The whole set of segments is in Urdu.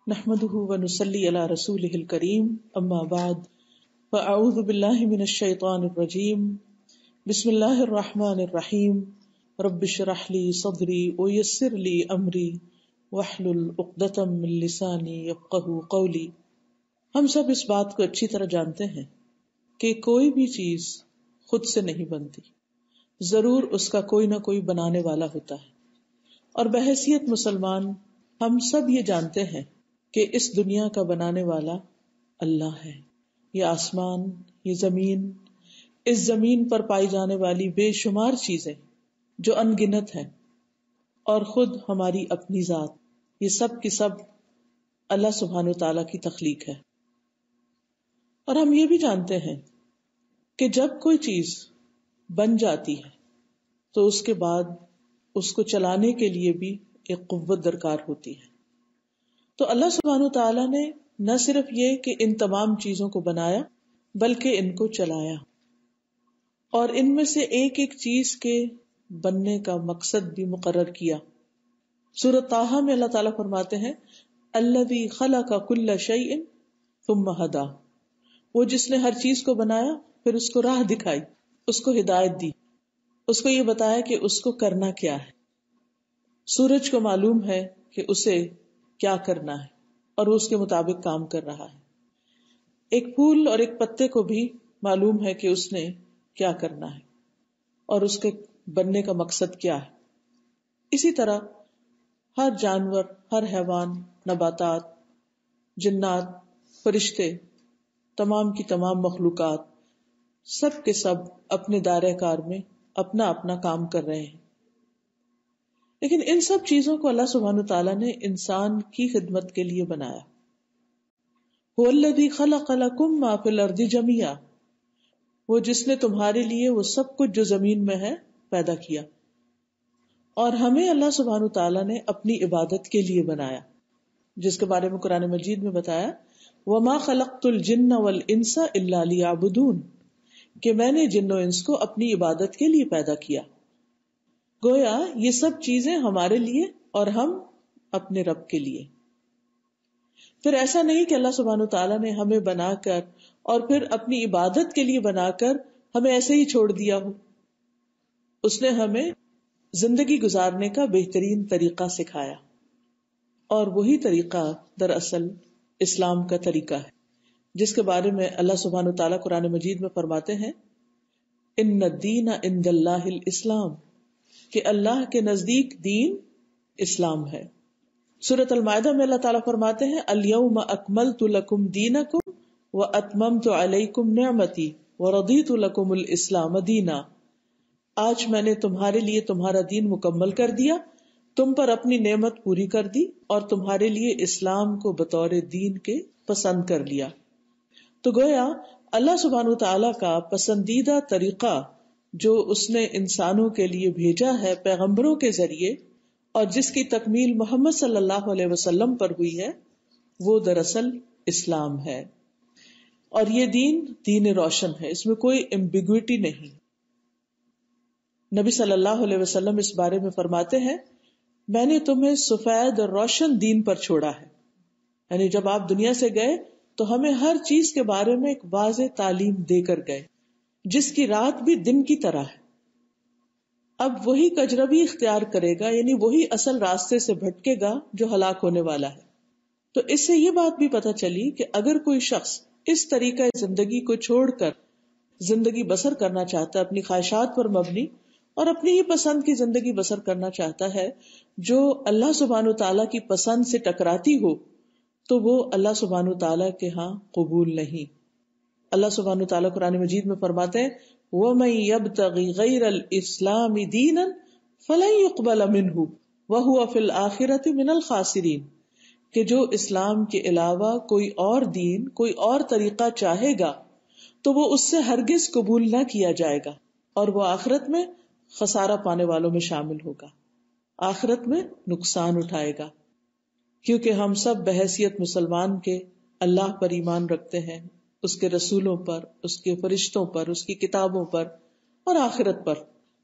نحمده ونصلي على رسوله الكريم اما بعد فاعوذ بالله من الشيطان الرجيم بسم الله الرحمن الرحيم رب اشرح لي صدري ويسر لي امري واحلل عقدة من لساني يفقهوا قولي. ہم سب اس بات کو اچھی طرح جانتے ہیں کہ کوئی بھی چیز خود سے نہیں بنتی، ضرور اس کا کوئی نہ کوئی بنانے والا ہوتا ہے، اور بحیثیت مسلمان ہم سب یہ جانتے ہیں کہ اس دنیا کا بنانے والا اللہ ہے. یہ آسمان، یہ زمین، اس زمین پر پائی جانے والی بے شمار چیزیں جو ان گنت ہیں، اور خود ہماری اپنی ذات، یہ سب کی سب اللہ سبحانہ وتعالی کی تخلیق ہے. اور ہم یہ بھی جانتے ہیں کہ جب کوئی چیز بن جاتی ہے تو اس کے بعد اس کو چلانے کے لیے بھی ایک قوت درکار ہوتی ہے. تو اللہ سبحانہ وتعالی نے نہ صرف یہ کہ ان تمام چیزوں کو بنایا بلکہ ان کو چلایا، اور ان میں سے ایک ایک چیز کے بننے کا مقصد بھی مقرر کیا. سورۃ طٰہٰ میں اللہ تعالیٰ فرماتے ہیں الذی خلق کل شیء ثم ھدی، وہ جس نے ہر چیز کو بنایا پھر اس کو راہ دکھائی، اس کو ہدایت دی، اس کو یہ بتایا کہ اس کو کرنا کیا ہے. سورج کو معلوم ہے کہ اسے کیا کرنا ہے اور وہ اس کے مطابق کام کر رہا ہے. ایک پھول اور ایک پتے کو بھی معلوم ہے کہ اس نے کیا کرنا ہے اور اس کے بننے کا مقصد کیا ہے. اسی طرح ہر جانور، ہر حیوان، نباتات، جنات، فرشتے، تمام کی تمام مخلوقات، سب کے سب اپنے دائرہ کار میں اپنا اپنا کام کر رہے ہیں. لیکن ان سب چیزوں کو اللہ سبحانہ تعالیٰ نے انسان کی خدمت کے لیے بنایا. هو الذی خلق لکم ما فی الارض جمیعا، وہ جس نے تمہارے لیے وہ سب کچھ جو زمین میں ہے پیدا کیا. اور ہمیں اللہ سبحانہ تعالیٰ نے اپنی عبادت کے لیے بنایا، جس کے بارے میں قرآن مجید میں بتایا وما خلقت الجن والانس الا لیعبدون، کہ میں نے جن و انس کو اپنی عبادت کے لیے پیدا کیا. گویا یہ سب چیزیں ہمارے لیے اور ہم اپنے رب کے لیے. پھر ایسا نہیں کہ اللہ سبحانہ تعالیٰ نے ہمیں بنا کر اور پھر اپنی عبادت کے لیے بنا کر ہمیں ایسے ہی چھوڑ دیا ہو. اس نے ہمیں زندگی گزارنے کا بہترین طریقہ سکھایا، اور وہی طریقہ دراصل اسلام کا طریقہ ہے، جس کے بارے میں اللہ سبحانہ تعالیٰ قرآن مجید میں فرماتے ہیں ان الدین عند اللہ الاسلام، کہ اللہ کے نزدیک دین اسلام ہے. سورۃ المائدہ میں اللہ تعالیٰ فرماتے ہیں الیوم اکملت لکم دینکم واتممت علیکم نعمتی ورضیت لکم الاسلام دینا، آج میں نے تمہارے لیے تمہارا دین مکمل کر دیا، تم پر اپنی نعمت پوری کر دی، اور تمہارے لیے اسلام کو بطور دین کے پسند کر لیا. تو گویا اللہ سبحانہ تعالیٰ کا پسندیدہ طریقہ جو اس نے انسانوں کے لیے بھیجا ہے پیغمبروں کے ذریعے، اور جس کی تکمیل محمد صلی اللہ علیہ وسلم پر ہوئی ہے، وہ دراصل اسلام ہے. اور یہ دین روشن ہے، اس میں کوئی ایمبیگوٹی نہیں. نبی صلی اللہ علیہ وسلم اس بارے میں فرماتے ہیں میں نے تمہیں سفید اور روشن دین پر چھوڑا ہے. یعنی جب آپ دنیا سے گئے تو ہمیں ہر چیز کے بارے میں ایک واضح تعلیم دے کر گئے، جس کی رات بھی دن کی طرح ہے. اب وہی کجروی اختیار کرے گا، یعنی وہی اصل راستے سے بھٹکے گا جو ہلاک ہونے والا ہے. تو اس سے یہ بات بھی پتہ چلی کہ اگر کوئی شخص اس طریقہ زندگی کو چھوڑ کر زندگی بسر کرنا چاہتا ہے، اپنی خواہشات پر مبنی اور اپنی ہی پسند کی زندگی بسر کرنا چاہتا ہے جو اللہ سبحانہ تعالیٰ کی پسند سے ٹکراتی ہو، تو وہ اللہ سبحانہ تعالیٰ کے ہاں قبول نہیں. اللہ سبحانہ تعالیٰ قرآن مجید میں فرماتے ہیں وَمَن يَبْتَغِ غَيْرَ الْإِسْلَامِ دِينًا فَلَن يُقْبَلَ مِنْهُ وَهُوَ فِي الْآخِرَةِ مِنَ الْخَاسِرِينَ، کہ جو اسلام کے علاوہ کوئی اور دین، کوئی اور طریقہ چاہے گا تو وہ اس سے ہرگز قبول نہ کیا جائے گا، اور وہ آخرت میں خسارہ پانے والوں میں شامل ہوگا، آخرت میں نقصان اٹھائے گا. کیونکہ ہم سب بحیثیت مسلمان کے اللہ پر ایمان رکھتے ہیں، اس کے رسولوں پر، اس کے فرشتوں پر، اس کی کتابوں پر اور آخرت پر.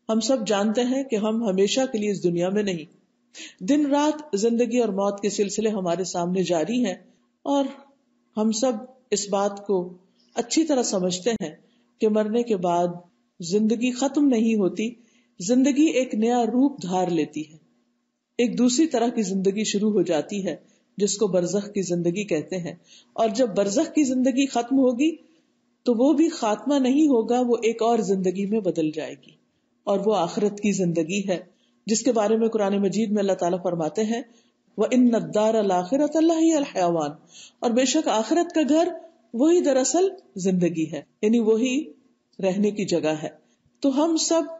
ہم سب جانتے ہیں کہ ہم ہمیشہ کے لیے اس دنیا میں نہیں، دن رات زندگی اور موت کے سلسلے ہمارے سامنے جاری ہیں، اور ہم سب اس بات کو اچھی طرح سمجھتے ہیں کہ مرنے کے بعد زندگی ختم نہیں ہوتی، زندگی ایک نیا روپ دھار لیتی ہے، ایک دوسری طرح کی زندگی شروع ہو جاتی ہے جس کو برزخ کی زندگی کہتے ہیں، اور جب برزخ کی زندگی ختم ہوگی تو وہ بھی خاتمہ نہیں ہوگا، وہ ایک اور زندگی میں بدل جائے گی، اور وہ آخرت کی زندگی ہے جس کے بارے میں قرآن مجید میں اللہ تعالیٰ فرماتے ہیں وَإِنَّ الدَّارَ الْآخِرَةَ لَهِيَ الْحَيَوَانُ، اور بے شک آخرت کا گھر وہی دراصل زندگی ہے، یعنی وہی رہنے کی جگہ ہے۔ تو ہم سب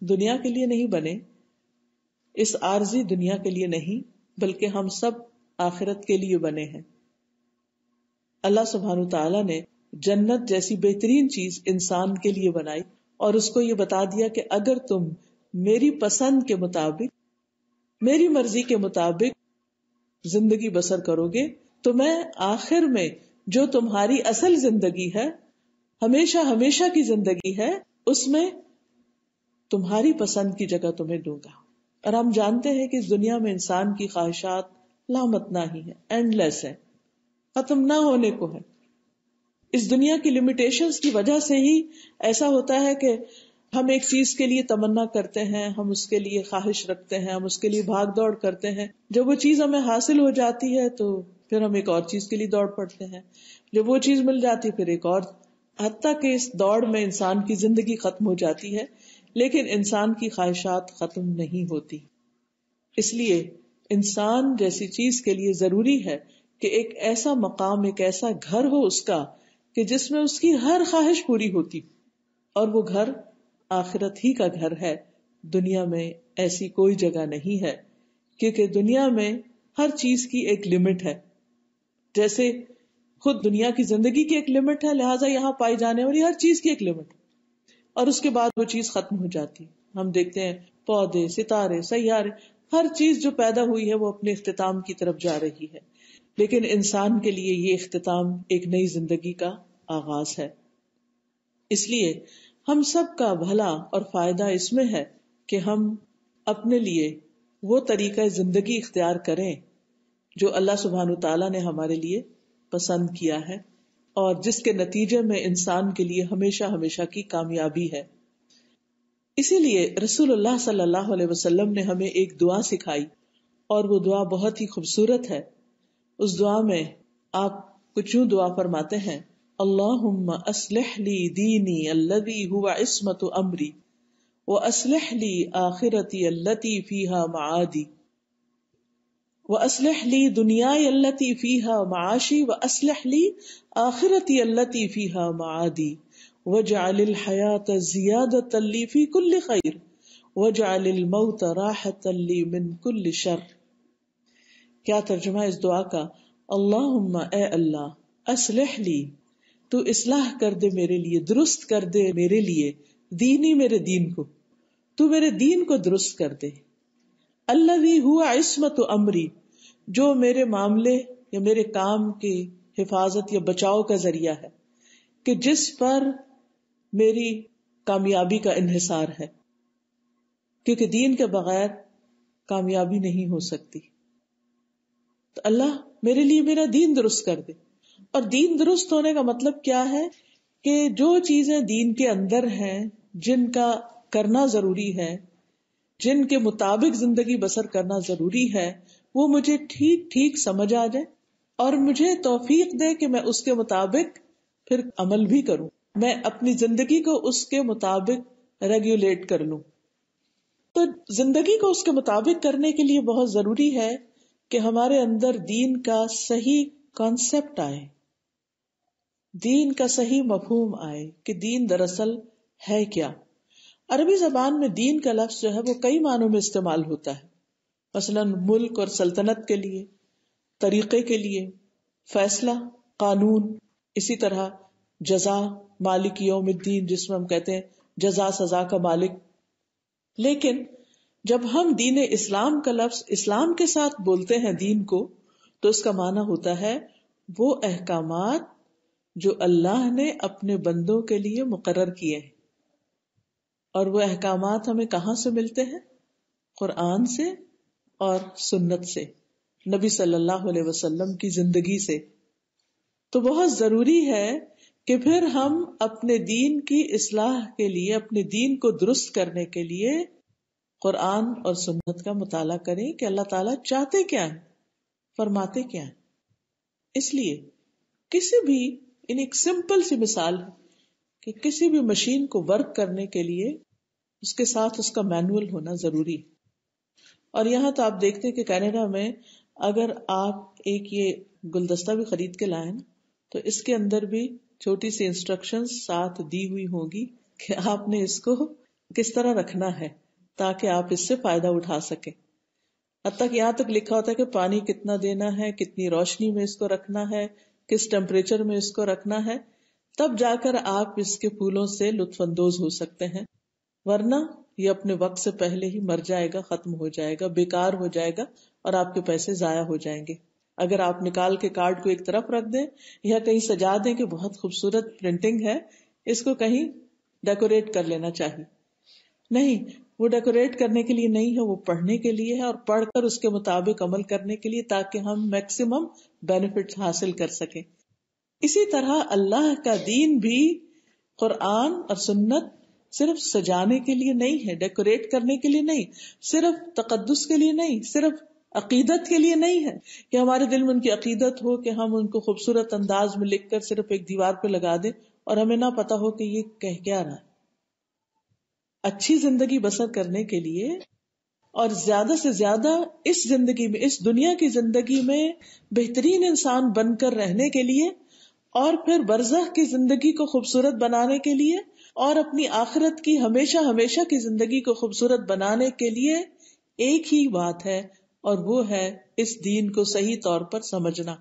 دنیا کے لیے نہیں بنے، اس عارضی دنیا کے لیے نہیں، بلکہ ہم سب آخرت کے لیے بنے ہیں۔ اللہ سبحانہ تعالیٰ نے جنت جیسی بہترین چیز انسان کے لیے بنائی، اور اس کو یہ بتا دیا کہ اگر تم میری پسند کے مطابق، میری مرضی کے مطابق زندگی بسر کرو گے تو میں آخر میں جو تمہاری اصل زندگی ہے، ہمیشہ ہمیشہ کی زندگی ہے، اس میں تمہاری پسند کی جگہ تمہیں دوں گا۔ اور ہم جانتے ہیں کہ اس دنیا میں انسان کی خواہشات لامحدود ہی ہے، اینڈ لیس ہے، ختم نہ ہونے کو ہے۔ اس دنیا کی لمیٹیشنز کی وجہ سے ہی ایسا ہوتا ہے کہ ہم ایک چیز کے لیے تمنا کرتے ہیں، ہم اس کے لیے خواہش رکھتے ہیں، ہم اس کے لیے بھاگ دوڑ کرتے ہیں، جب وہ چیز ہمیں حاصل ہو جاتی ہے تو پھر ہم ایک اور چیز کے لیے دوڑ پڑتے ہیں، جب وہ چیز مل جاتی ہے پھر ایک اور، حتیٰ کہ اس دوڑ میں انسان کی زندگی ختم ہو جاتی ہے، لیکن انسان کی خواہشات ختم نہیں ہوتی۔ اس لیے انسان جیسی چیز کے لیے ضروری ہے کہ ایک ایسا مقام، ایک ایسا گھر ہو اس کا کہ جس میں اس کی ہر خواہش پوری ہوتی، اور وہ گھر آخرت ہی کا گھر ہے، دنیا میں ایسی کوئی جگہ نہیں ہے، کیونکہ دنیا میں ہر چیز کی ایک لمٹ ہے، جیسے خود دنیا کی زندگی کی ایک لمٹ ہے، لہٰذا یہاں پائی جانے والی ہر چیز کی ایک لمٹ ہے، اور اس کے بعد وہ چیز ختم ہو جاتی۔ ہم دیکھتے ہیں پودے، ستارے، سیارے، ہر چیز جو پیدا ہوئی ہے وہ اپنے اختتام کی طرف جا رہی ہے، لیکن انسان کے لیے یہ اختتام ایک نئی زندگی کا آغاز ہے۔ اس لیے ہم سب کا بھلا اور فائدہ اس میں ہے کہ ہم اپنے لیے وہ طریقہ زندگی اختیار کریں جو اللہ سبحانہ تعالیٰ نے ہمارے لیے پسند کیا ہے، اور جس کے نتیجے میں انسان کے لیے ہمیشہ ہمیشہ کی کامیابی ہے۔ اسی لیے رسول اللہ صلی اللہ علیہ وسلم نے ہمیں ایک دعا سکھائی، اور وہ دعا بہت ہی خوبصورت ہے۔ اس دعا میں آپ کچھ یوں دعا فرماتے ہیں اللہم اصلح لی دینی الذی هو عصمت امری واصلح لی آخرتی التی فیہا معادی واصلح لی دنیای التی فیہا معاشی واصلح لی آخرتی التی فیہا معادی واجعل الحیاۃ زیادۃ لی فی کل خیر واجعل الموت راحۃ لی من کل شر۔ کیا ترجمہ اس دعا کا؟ اللہم اے اللہ، اصلح لی، تو اصلاح کر دے میرے لیے، درست کر دے میرے لیے، دینی، میرے دین کو، تو میرے دین کو درست کر دے، الذی ہوا عصمت امری، جو میرے معاملے یا میرے کام کی حفاظت یا بچاؤ کا ذریعہ ہے، کہ جس پر میری کامیابی کا انحصار ہے، کیونکہ دین کے بغیر کامیابی نہیں ہو سکتی۔ تو اللہ میرے لیے میرا دین درست کر دے۔ اور دین درست ہونے کا مطلب کیا ہے؟ کہ جو چیزیں دین کے اندر ہیں، جن کا کرنا ضروری ہے، جن کے مطابق زندگی بسر کرنا ضروری ہے، وہ مجھے ٹھیک ٹھیک سمجھ آ جائے، اور مجھے توفیق دے کہ میں اس کے مطابق پھر عمل بھی کروں، میں اپنی زندگی کو اس کے مطابق ریگولیٹ کر لوں۔ تو زندگی کو اس کے مطابق کرنے کے لیے بہت ضروری ہے کہ ہمارے اندر دین کا صحیح کانسیپٹ آئے، دین کا صحیح مفہوم آئے کہ دین دراصل ہے کیا۔ عربی زبان میں دین کا لفظ جو ہے وہ کئی معنوں میں استعمال ہوتا ہے، مثلا ملک اور سلطنت کے لیے، طریقے کے لیے، فیصلہ، قانون، اسی طرح جزا، مالک یوم الدین، جس میں ہم کہتے ہیں جزا سزا کا مالک۔ لیکن جب ہم دین اسلام کا لفظ اسلام کے ساتھ بولتے ہیں دین کو، تو اس کا معنی ہوتا ہے وہ احکامات جو اللہ نے اپنے بندوں کے لیے مقرر کیے ہیں، اور وہ احکامات ہمیں کہاں سے ملتے ہیں؟ قرآن سے اور سنت سے، نبی صلی اللہ علیہ وسلم کی زندگی سے. تو بہت ضروری ہے کہ پھر ہم اپنے دین کی اصلاح کے لیے، اپنے دین کو درست کرنے کے لیے قرآن اور سنت کا مطالعہ کریں کہ اللہ تعالیٰ چاہتے کیا ہیں، فرماتے کیا ہیں. اس لیے کسی بھی ایک سمپل سی مثال ہے کہ کسی بھی مشین کو ورک کرنے کے لیے اس کے ساتھ اس کا مینول ہونا ضروری. اور یہاں تو آپ دیکھتے ہیں کہ کینیڈا میں اگر آپ ایک یہ گلدستہ بھی خرید کے لائیں تو اس کے اندر بھی چھوٹی سی انسٹرکشن ساتھ دی ہوئی ہوگی کہ آپ نے اس کو کس طرح رکھنا ہے تاکہ آپ اس سے فائدہ اٹھا سکیں. حتیٰ کہ یہاں تک لکھا ہوتا ہے کہ پانی کتنا دینا ہے، کتنی روشنی میں اس کو رکھنا ہے، کس ٹیمپریچر میں اس کو رکھنا ہے، تب جا کر آپ اس کے پھولوں سے لطف اندوز ہو سکتے ہیں. ورنہ یہ اپنے وقت سے پہلے ہی مر جائے گا، ختم ہو جائے گا، بیکار ہو جائے گا اور آپ کے پیسے ضائع ہو جائیں گے. اگر آپ نکال کے کارڈ کو ایک طرف رکھ دیں یا کہیں سجا دیں کہ بہت خوبصورت پرنٹنگ ہے، اس کو کہیں ڈیکوریٹ کر لینا چاہیے. نہیں، وہ ڈیکوریٹ کرنے کے لیے نہیں ہے، وہ پڑھنے کے لیے ہے اور پڑھ کر اس کے مطابق عمل کرنے کے لیے تاکہ ہم میکسیمم بینیفٹ حاصل کر سکیں. اسی طرح اللہ کا دین بھی قرآن اور سنت صرف سجانے کے لیے نہیں ہے، ڈیکوریٹ کرنے کے لیے نہیں، صرف تقدس کے لیے نہیں، صرف عقیدت کے لیے نہیں ہے کہ ہمارے دل میں ان کی عقیدت ہو کہ ہم ان کو خوبصورت انداز میں لکھ کر صرف ایک دیوار پہ لگا دیں اور ہمیں نہ پتا ہو کہ یہ کہہ کیا رہا ہے. اچھی زندگی بسر کرنے کے لیے اور زیادہ سے زیادہ اس زندگی میں، اس دنیا کی زندگی میں بہترین انسان بن کر رہنے کے لیے اور پھر برزخ کی زندگی کو خوبصورت بنانے کے لیے اور اپنی آخرت کی ہمیشہ ہمیشہ کی زندگی کو خوبصورت بنانے کے لیے ایک ہی بات ہے، اور وہ ہے اس دین کو صحیح طور پر سمجھنا،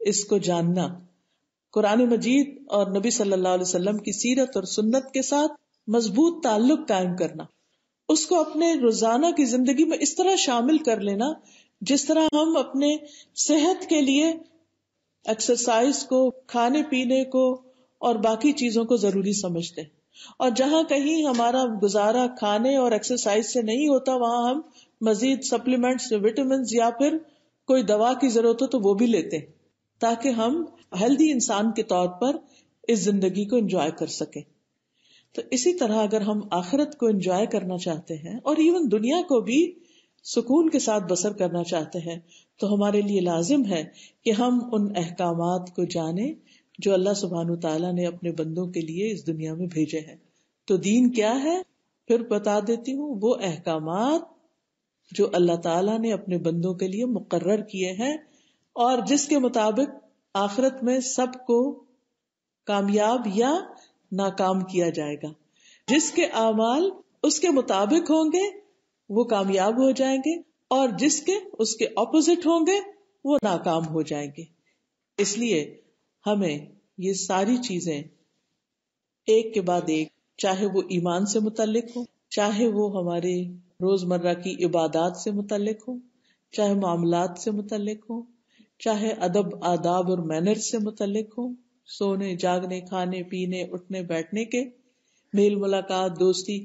اس کو جاننا، قرآن مجید اور نبی صلی اللہ علیہ وسلم کی سیرت اور سنت کے ساتھ مضبوط تعلق قائم کرنا، اس کو اپنے روزانہ کی زندگی میں اس طرح شامل کر لینا جس طرح ہم اپنے صحت کے لیے ایکسرسائز کو، کھانے پینے کو اور باقی چیزوں کو ضروری سمجھتے ہیں. اور جہاں کہیں ہمارا گزارا کھانے اور ایکسرسائز سے نہیں ہوتا وہاں ہم مزید سپلیمنٹس، وٹامنز یا پھر کوئی دوا کی ضرورت ہو تو وہ بھی لیتے ہیں تاکہ ہم ہیلدی انسان کے طور پر اس زندگی کو انجوائے کر سکیں. تو اسی طرح اگر ہم آخرت کو انجوائے کرنا چاہتے ہیں اور ایون دنیا کو بھی سکون کے ساتھ بسر کرنا چاہتے ہیں تو ہمارے لیے لازم ہے کہ ہم ان احکامات کو جانیں جو اللہ سبحانہ تعالیٰ نے اپنے بندوں کے لیے اس دنیا میں بھیجے ہیں. تو دین کیا ہے پھر بتا دیتی ہوں، وہ احکامات جو اللہ تعالیٰ نے اپنے بندوں کے لیے مقرر کیے ہیں اور جس کے مطابق آخرت میں سب کو کامیاب یا ناکام کیا جائے گا. جس کے اعمال اس کے مطابق ہوں گے وہ کامیاب ہو جائیں گے اور جس کے اس کے اپوزٹ ہوں گے وہ ناکام ہو جائیں گے. اس لیے ہمیں یہ ساری چیزیں ایک کے بعد ایک، چاہے وہ ایمان سے متعلق ہو، چاہے وہ ہمارے روزمرہ کی عبادات سے متعلق ہو، چاہے معاملات سے متعلق ہو، چاہے ادب آداب اور مینرز سے متعلق ہو، سونے جاگنے کھانے پینے اٹھنے بیٹھنے کے، میل ملاقات دوستی،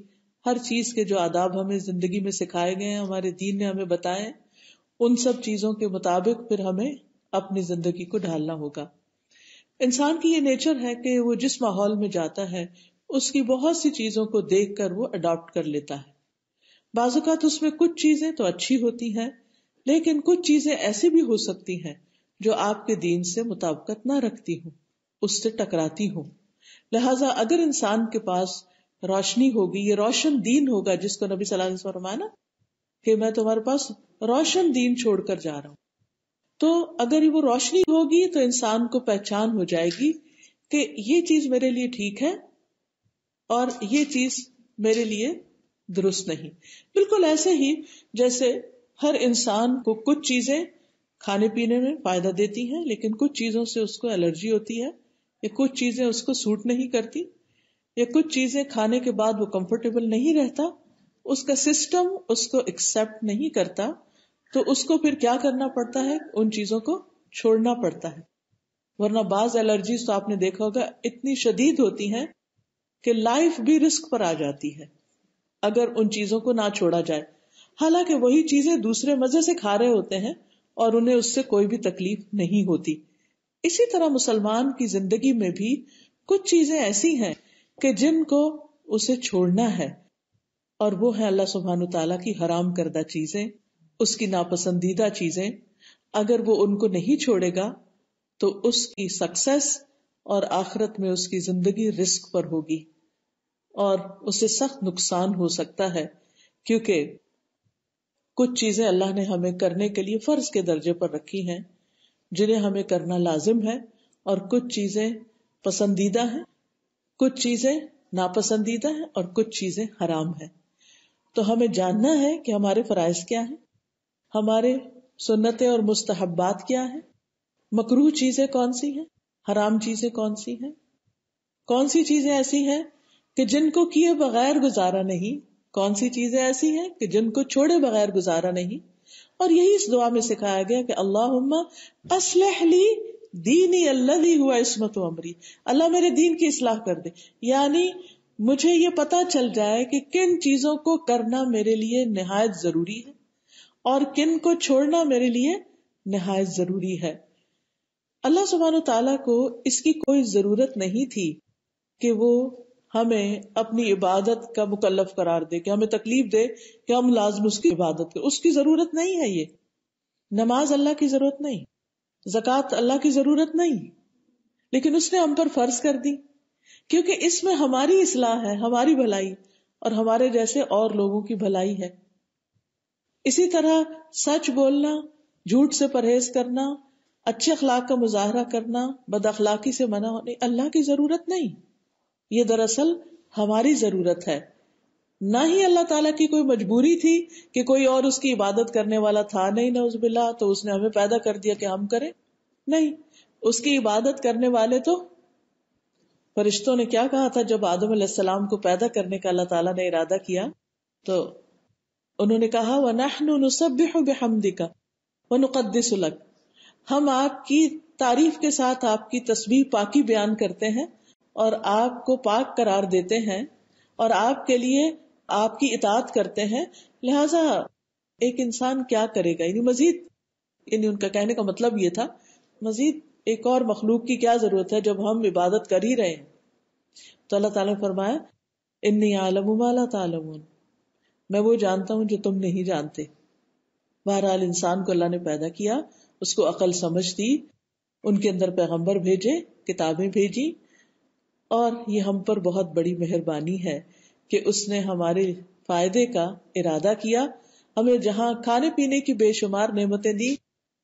ہر چیز کے جو آداب ہمیں زندگی میں سکھائے گئے ہیں، ہمارے دین نے ہمیں بتائے، ان سب چیزوں کے مطابق پھر ہمیں اپنی زندگی کو ڈھالنا ہوگا. انسان کی یہ نیچر ہے کہ وہ جس ماحول میں جاتا ہے اس کی بہت سی چیزوں کو دیکھ کر وہ اڈاپٹ کر لیتا ہے. بعض اوقات اس میں کچھ چیزیں تو اچھی ہوتی ہیں لیکن کچھ چیزیں ایسی بھی ہو سکتی ہیں جو آپ کے دین سے مطابقت نہ رکھتی ہوں، اس سے ٹکراتی ہوں. لہٰذا اگر انسان کے پاس روشنی ہوگی، یہ روشن دین ہوگا جس کو نبی صلی اللہ علیہ وسلم فرمایا نا کہ میں تمہارے پاس روشن دین چھوڑ کر جا رہا ہوں، تو اگر وہ روشنی ہوگی تو انسان کو پہچان ہو جائے گی کہ یہ چیز میرے لیے ٹھیک ہے اور یہ چیز میرے لیے درست نہیں. بالکل ایسے ہی جیسے ہر انسان کو کچھ چیزیں کھانے پینے میں فائدہ دیتی ہیں لیکن کچھ چیزوں سے اس کو الرجی ہوتی ہے یا کچھ چیزیں اس کو سوٹ نہیں کرتی یا کچھ چیزیں کھانے کے بعد وہ کمفرٹیبل نہیں رہتا، اس کا سسٹم اس کو ایکسپٹ نہیں کرتا، تو اس کو پھر کیا کرنا پڑتا ہے، ان چیزوں کو چھوڑنا پڑتا ہے. ورنہ بعض الرجیز تو آپ نے دیکھا ہوگا اتنی شدید ہوتی ہیں کہ لائف بھی رسک پر آ جاتی ہے اگر ان چیزوں کو نہ چھوڑا جائے. حالانکہ وہی چیزیں دوسرے مزے سے کھا رہے ہوتے ہیں اور انہیں اس سے کوئی بھی تکلیف نہیں ہوتی. اسی طرح مسلمان کی زندگی میں بھی کچھ چیزیں ایسی ہیں کہ جن کو اسے چھوڑنا ہے، اور وہ ہے اللہ سبحانہ تعالیٰ کی حرام کردہ چیزیں، اس کی ناپسندیدہ چیزیں. اگر وہ ان کو نہیں چھوڑے گا تو اس کی سکسیس اور آخرت میں اس کی زندگی رسک پر ہوگی اور اسے سخت نقصان ہو سکتا ہے، کیونکہ کچھ چیزیں اللہ نے ہمیں کرنے کے لیے فرض کے درجے پر رکھی ہیں جنہیں ہمیں کرنا لازم ہے، اور کچھ چیزیں پسندیدہ ہیں، کچھ چیزیں ناپسندیدہ ہیں، اور کچھ چیزیں حرام ہیں. تو ہمیں جاننا ہے کہ ہمارے فرائض کیا ہیں، ہمارے سنتیں اور مستحبات کیا ہیں، مکروہ چیزیں کون سی ہیں، حرام چیزیں کون سی ہیں، کون سی چیزیں ایسی ہیں کہ جن کو کیے بغیر گزارا نہیں، کون سی چیزیں ایسی ہیں کہ جن کو چھوڑے بغیر گزارا نہیں. اور یہی اس دعا میں سکھایا گیا کہ اللہم اصلح لی دینی الذی ہوا عصمت امری، اللہ میرے دین کی اصلاح کر دے، یعنی مجھے یہ پتا چل جائے کہ کن چیزوں کو کرنا میرے لیے نہایت ضروری ہے اور کن کو چھوڑنا میرے لیے نہایت ضروری ہے. اللہ سبحانہ تعالیٰ کو اس کی کوئی ضرورت نہیں تھی کہ وہ ہمیں اپنی عبادت کا مکلف قرار دے، کہ ہمیں تکلیف دے کہ ہم لازم اس کی عبادت کریں. اس کی ضرورت نہیں ہے. یہ نماز اللہ کی ضرورت نہیں، زکوٰۃ اللہ کی ضرورت نہیں، لیکن اس نے ہم پر فرض کر دی کیونکہ اس میں ہماری اصلاح ہے، ہماری بھلائی اور ہمارے جیسے اور لوگوں کی بھلائی ہے. اسی طرح سچ بولنا، جھوٹ سے پرہیز کرنا، اچھے اخلاق کا مظاہرہ کرنا، بد اخلاقی سے منع ہونے، اللہ کی ضرورت نہیں. یہ دراصل ہماری ضرورت ہے. نہ ہی اللہ تعالیٰ کی کوئی مجبوری تھی کہ کوئی اور اس کی عبادت کرنے والا تھا نہیں، نعوذ باللہ، تو اس نے ہمیں پیدا کر دیا کہ ہم کریں. نہیں، اس کی عبادت کرنے والے تو فرشتوں نے کیا کہا تھا جب آدم علیہ السلام کو پیدا کرنے کا اللہ تعالیٰ نے ارادہ کیا، تو انہوں نے کہا وَنَحْنُ نُسَبِّحُ بِحَمْدِكَ وَنُقَدِّسُ لَكَ، ہم آپ کی تعریف کے ساتھ آپ کی تسبیح پاکی بیان کرتے ہیں اور آپ کو پاک قرار دیتے ہیں اور آپ کے لیے آپ کی اطاعت کرتے ہیں. لہذا ایک انسان کیا کرے گا، یعنی مزید، یعنی ان کا کہنے کا مطلب یہ تھا مزید ایک اور مخلوق کی کیا ضرورت ہے جب ہم عبادت کر ہی رہے ہیں. تو اللہ تعالیٰ نے فرمایا انی اعلم ما لا تعلمون، میں وہ جانتا ہوں جو تم نہیں جانتے. بہرحال انسان کو اللہ نے پیدا کیا، اس کو عقل سمجھ دی، ان کے اندر پیغمبر بھیجے، کتابیں بھیجی، اور یہ ہم پر بہت بڑی مہربانی ہے کہ اس نے ہمارے فائدے کا ارادہ کیا، ہمیں جہاں کھانے پینے کی بے شمار نعمتیں دی،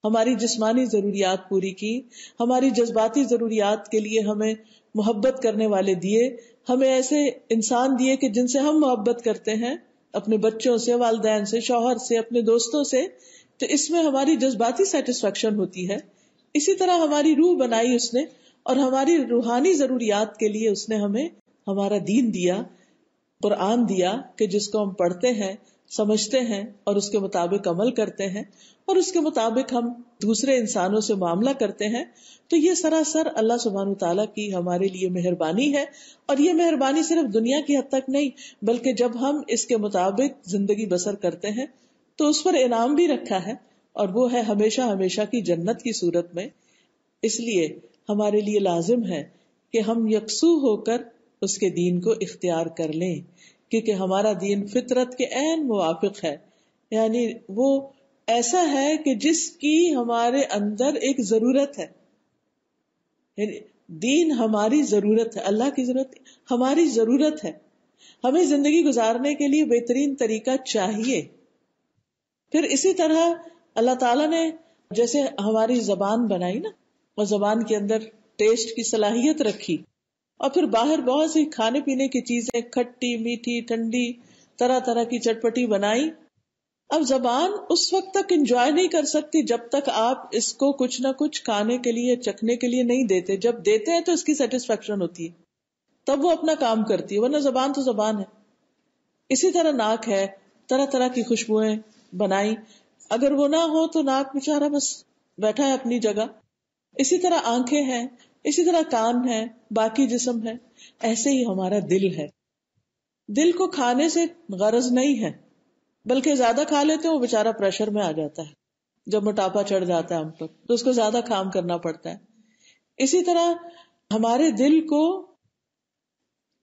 ہماری جسمانی ضروریات پوری کی، ہماری جذباتی ضروریات کے لیے ہمیں محبت کرنے والے دیے، ہمیں ایسے انسان دیے کہ جن سے ہم محبت کرتے ہیں، اپنے بچوں سے، والدین سے، شوہر سے، اپنے دوستوں سے، تو اس میں ہماری جذباتی سیٹسفیکشن ہوتی ہے. اسی طرح ہماری روح بنائی اس نے، اور ہماری روحانی ضروریات کے لیے اس نے ہمیں ہمارا دین دیا، قرآن دیا کہ جس کو ہم پڑھتے ہیں، سمجھتے ہیں اور اس کے مطابق عمل کرتے ہیں اور اس کے مطابق ہم دوسرے انسانوں سے معاملہ کرتے ہیں. تو یہ سراسر اللہ سبحانہ تعالیٰ کی ہمارے لیے مہربانی ہے، اور یہ مہربانی صرف دنیا کی حد تک نہیں بلکہ جب ہم اس کے مطابق زندگی بسر کرتے ہیں تو اس پر انعام بھی رکھا ہے، اور وہ ہے ہمیشہ ہمیشہ کی جنت کی صورت میں. اس لیے ہمارے لیے لازم ہے کہ ہم یکسو ہو کر اس کے دین کو اختیار کر لیں، کیونکہ ہمارا دین فطرت کے عین موافق ہے، یعنی وہ ایسا ہے کہ جس کی ہمارے اندر ایک ضرورت ہے. یعنی دین ہماری ضرورت ہے، اللہ کی ضرورت ہماری ضرورت ہے. ہمیں زندگی گزارنے کے لیے بہترین طریقہ چاہیے. پھر اسی طرح اللہ تعالیٰ نے جیسے ہماری زبان بنائی نا، اور زبان کے اندر ٹیسٹ کی صلاحیت رکھی، اور پھر باہر بہت سی کھانے پینے کی چیزیں، کھٹی، میٹھی، ٹھنڈی، طرح طرح کی چٹپٹی بنائی. اب زبان اس وقت تک انجوائے نہیں کر سکتی جب تک آپ اس کو کچھ نہ کچھ کھانے کے لیے، چکھنے کے لیے نہیں دیتے. جب دیتے ہیں تو اس کی سیٹسفیکشن ہوتی ہے، تب وہ اپنا کام کرتی ہے، ورنہ زبان تو زبان ہے. اسی طرح ناک ہے، طرح طرح کی خوشبوئیں بنائی، اگر وہ نہ ہو تو ناک بیچارہ بس بیٹھا ہے اپنی جگہ. اسی طرح آنکھیں ہیں، اسی طرح کان ہے، باقی جسم ہے. ایسے ہی ہمارا دل ہے. دل کو کھانے سے غرض نہیں ہے، بلکہ زیادہ کھا لیتے ہیں وہ بےچارا پریشر میں آ جاتا ہے، جب موٹاپا چڑھ جاتا ہے ہم پر تو اس کو زیادہ کام کرنا پڑتا ہے. اسی طرح ہمارے دل کو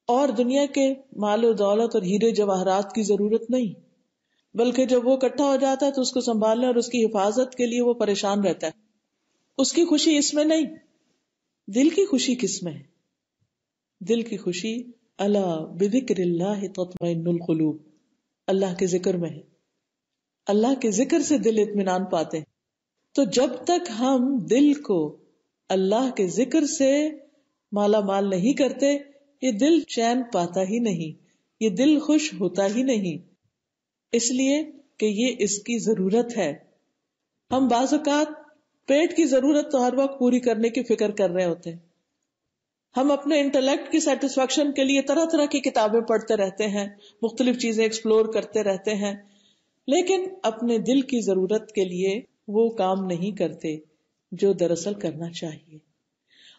اور دنیا کے مال و دولت اور ہیرے جواہرات کی ضرورت نہیں، بلکہ جب وہ اکٹھا ہو جاتا ہے تو اس کو سنبھالنے اور اس کی حفاظت کے لیے وہ پریشان رہتا ہے. اس کی خوشی اس میں نہیں. دل کی خوشی کس میں ہے؟ دل کی خوشی الا بذکر اللہ تطمئن القلوب، اللہ کے ذکر میں ہے. اللہ کے ذکر سے دل اطمینان پاتے ہیں. تو جب تک ہم دل کو اللہ کے ذکر سے مالا مال نہیں کرتے، یہ دل چین پاتا ہی نہیں، یہ دل خوش ہوتا ہی نہیں، اس لیے کہ یہ اس کی ضرورت ہے. ہم بعض اوقات پیٹ کی ضرورت تو ہر وقت پوری کرنے کی فکر کر رہے ہوتے ہیں. ہم اپنے انٹلیکٹ کی سیٹسفیکشن کے لیے طرح طرح کی کتابیں پڑھتے رہتے ہیں، مختلف چیزیں ایکسپلور کرتے رہتے ہیں، لیکن اپنے دل کی ضرورت کے لیے وہ کام نہیں کرتے جو دراصل کرنا چاہیے.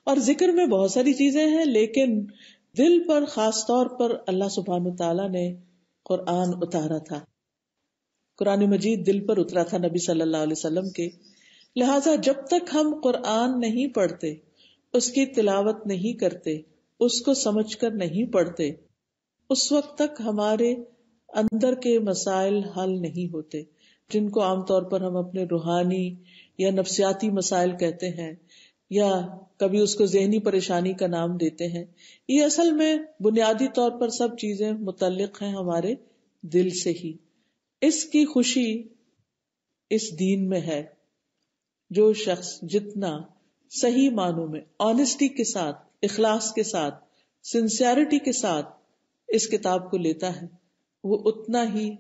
اور ذکر میں بہت ساری چیزیں ہیں، لیکن دل پر خاص طور پر اللہ سبحانہ تعالیٰ نے قرآن اتارا تھا. قرآن مجید دل پر اترا تھا نبی صلی اللہ علیہ وسلم کے. لہٰذا جب تک ہم قرآن نہیں پڑھتے، اس کی تلاوت نہیں کرتے، اس کو سمجھ کر نہیں پڑھتے، اس وقت تک ہمارے اندر کے مسائل حل نہیں ہوتے، جن کو عام طور پر ہم اپنے روحانی یا نفسیاتی مسائل کہتے ہیں، یا کبھی اس کو ذہنی پریشانی کا نام دیتے ہیں. یہ اصل میں بنیادی طور پر سب چیزیں متعلق ہیں ہمارے دل سے ہی. اس کی خوشی اس دین میں ہے. جو شخص جتنا صحیح معنوں میں آنےسٹی کے ساتھ، اخلاص کے ساتھ، سنسیئرٹی کے ساتھ اس کتاب کو لیتا ہے، وہ اتنا ہی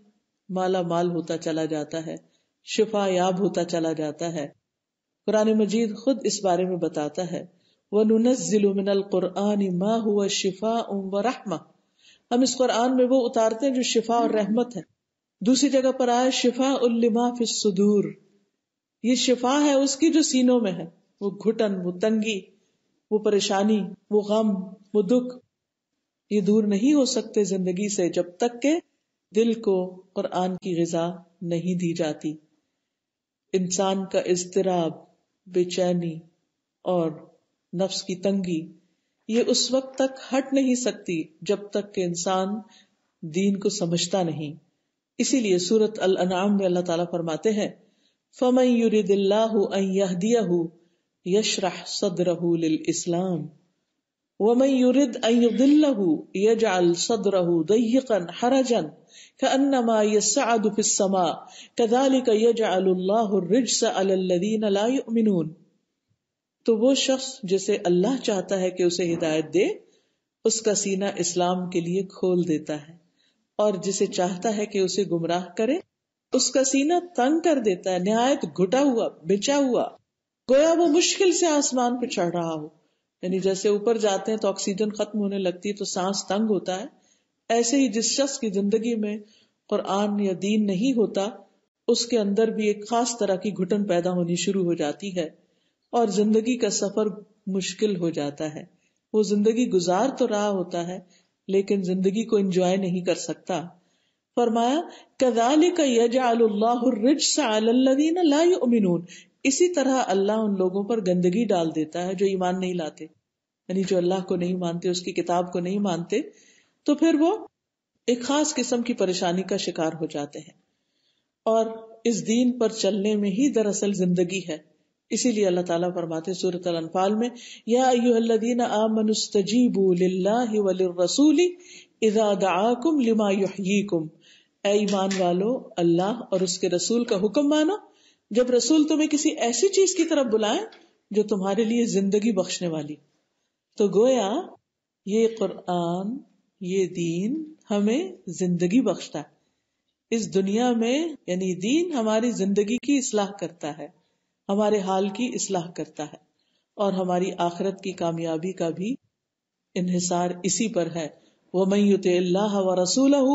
مالا مال ہوتا چلا جاتا ہے، شفا یاب ہوتا چلا جاتا ہے. قرآن مجید خود اس بارے میں بتاتا ہے وَنُنَزِّلُ مِنَ الْقُرْآنِ مَا هُوَ شِفَاءٌ وَرَحْمَةٌ، ہم اس قرآن میں وہ اتارتے ہیں جو شفا اور رحمت ہے. دوسری جگہ پر آیا شفاء لما فی الصدور، یہ شفا ہے اس کی جو سینوں میں ہے. وہ گھٹن، وہ تنگی، وہ پریشانی، وہ غم، وہ دکھ، یہ دور نہیں ہو سکتے زندگی سے جب تک کہ دل کو قرآن کی غذا نہیں دی جاتی. انسان کا اضطراب، بے چینی اور نفس کی تنگی یہ اس وقت تک ہٹ نہیں سکتی جب تک کہ انسان دین کو سمجھتا نہیں. اسی لیے سورۃ الانعام میں اللہ تعالیٰ فرماتے ہیں فَمَن يُرِدِ اللَّهُ أَن يَهْدِيَهُ يَشْرَحْ صَدْرَهُ لِلْإِسْلَامِ وَمَن يُرِدْ أَن يُضِلَّهُ يَجْعَلْ صَدْرَهُ ضَيِّقًا حَرَجًا كَأَنَّمَا يَصَّعَّدُ فِي السَّمَاءِ كَذَلِكَ يَجْعَلُ اللَّهُ الرِّجْسَ عَلَى الَّذِينَ لَا يُؤْمِنُونَ. تو وہ شخص جسے اللہ چاہتا ہے کہ اسے ہدایت دے، اس کا سینہ اسلام کے لیے کھول دیتا ہے، اور جسے چاہتا ہے کہ اسے گمراہ کرے اس کا سینہ تنگ کر دیتا ہے، نہایت گھٹا ہوا، بچا ہوا، گویا وہ مشکل سے آسمان پہ چڑھ رہا ہو. یعنی جیسے اوپر جاتے ہیں تو آکسیجن ختم ہونے لگتی ہے تو سانس تنگ ہوتا ہے، ایسے ہی جس شخص کی زندگی میں قرآن یا دین نہیں ہوتا اس کے اندر بھی ایک خاص طرح کی گھٹن پیدا ہونی شروع ہو جاتی ہے اور زندگی کا سفر مشکل ہو جاتا ہے. وہ زندگی گزار تو رہا ہوتا ہے لیکن زندگی کو انجوائے نہیں کر سکتا. فرمایا كَذَلِكَ يَجْعَلُ اللَّهُ الرِّجْسَ عَلَى الَّذِينَ لَا يُؤْمِنُونَ، اسی طرح اللہ ان لوگوں پر گندگی ڈال دیتا ہے جو ایمان نہیں لاتے، یعنی جو اللہ کو نہیں مانتے، اس کی کتاب کو نہیں مانتے، تو پھر وہ ایک خاص قسم کی پریشانی کا شکار ہو جاتے ہیں. اور اس دین پر چلنے میں ہی دراصل زندگی ہے. اسی لیے اللہ تعالیٰ فرماتے سورۃ الانفال میں یا ایھا الذین آمنوا استجیبوا للہ وللرسول اذا دعاکم لما یحییکم، اے ایمان والو اللہ اور اس کے رسول کا حکم مانو جب رسول تمہیں کسی ایسی چیز کی طرف بلائیں جو تمہارے لیے زندگی بخشنے والی. تو گویا یہ قرآن، یہ دین ہمیں زندگی بخشتا ہے اس دنیا میں. یعنی دین ہماری زندگی کی اصلاح کرتا ہے، ہمارے حال کی اصلاح کرتا ہے، اور ہماری آخرت کی کامیابی کا بھی انحصار اسی پر ہے. وَمَن يُطِعِ اللَّهَ وَرَسُولَهُ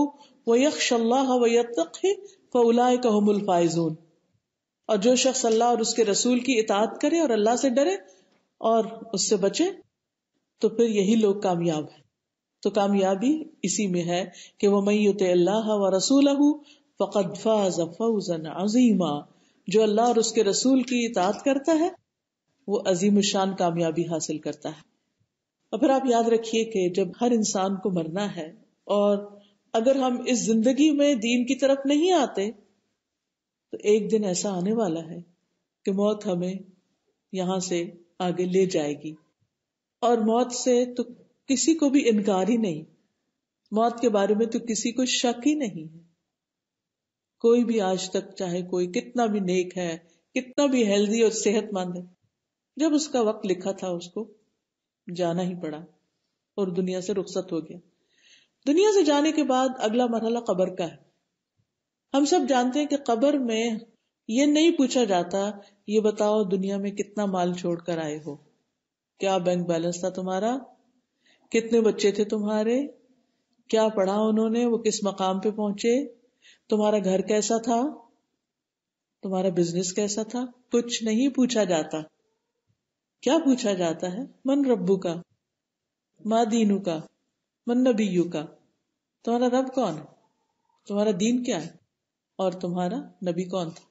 وَيَخْشَ اللَّهَ وَيَتَّقْهِ فَأُولَٰئِكَ هُمُ الْفَائِزُونَ. اور جو شخص اللہ اور اس کے رسول کی اطاعت کرے اور اللہ سے ڈرے اور اس سے بچے تو پھر یہی لوگ کامیاب ہیں. تو کامیابی اسی میں ہے کہ وَمَن يُطِعِ اللَّهَ وَرَسُولَهُ، فقد فاز فوزا عظیما، جو اللہ اور اس کے رسول کی اطاعت کرتا ہے وہ عظیم الشان کامیابی حاصل کرتا ہے۔ اور پھر آپ یاد رکھیے کہ جب ہر انسان کو مرنا ہے، اور اگر ہم اس زندگی میں دین کی طرف نہیں آتے تو ایک دن ایسا آنے والا ہے کہ موت ہمیں یہاں سے آگے لے جائے گی، اور موت سے تو کسی کو بھی انکار ہی نہیں، موت کے بارے میں تو کسی کو شک ہی نہیں ہے۔ کوئی بھی آج تک، چاہے کوئی کتنا بھی نیک ہے، کتنا بھی ہیلدی اور صحت مند ہے، جب اس کا وقت لکھا تھا اس کو جانا ہی پڑا اور دنیا سے رخصت ہو گیا۔ دنیا سے جانے کے بعد اگلا مرحلہ قبر کا ہے۔ ہم سب جانتے ہیں کہ قبر میں یہ نہیں پوچھا جاتا یہ بتاؤ دنیا میں کتنا مال چھوڑ کر آئے ہو، کیا بینک بیلنس تھا تمہارا، کتنے بچے تھے تمہارے، کیا پڑھا انہوں نے، وہ کس مقام پہ پہنچے، تمہارا گھر کیسا تھا، تمہارا بزنس کیسا تھا۔ کچھ نہیں پوچھا جاتا۔ کیا پوچھا جاتا ہے؟ من ربو کا، ما دینو کا، من نبیو کا، تمہارا رب کون ہے، تمہارا دین کیا ہے، اور تمہارا نبی کون تھا۔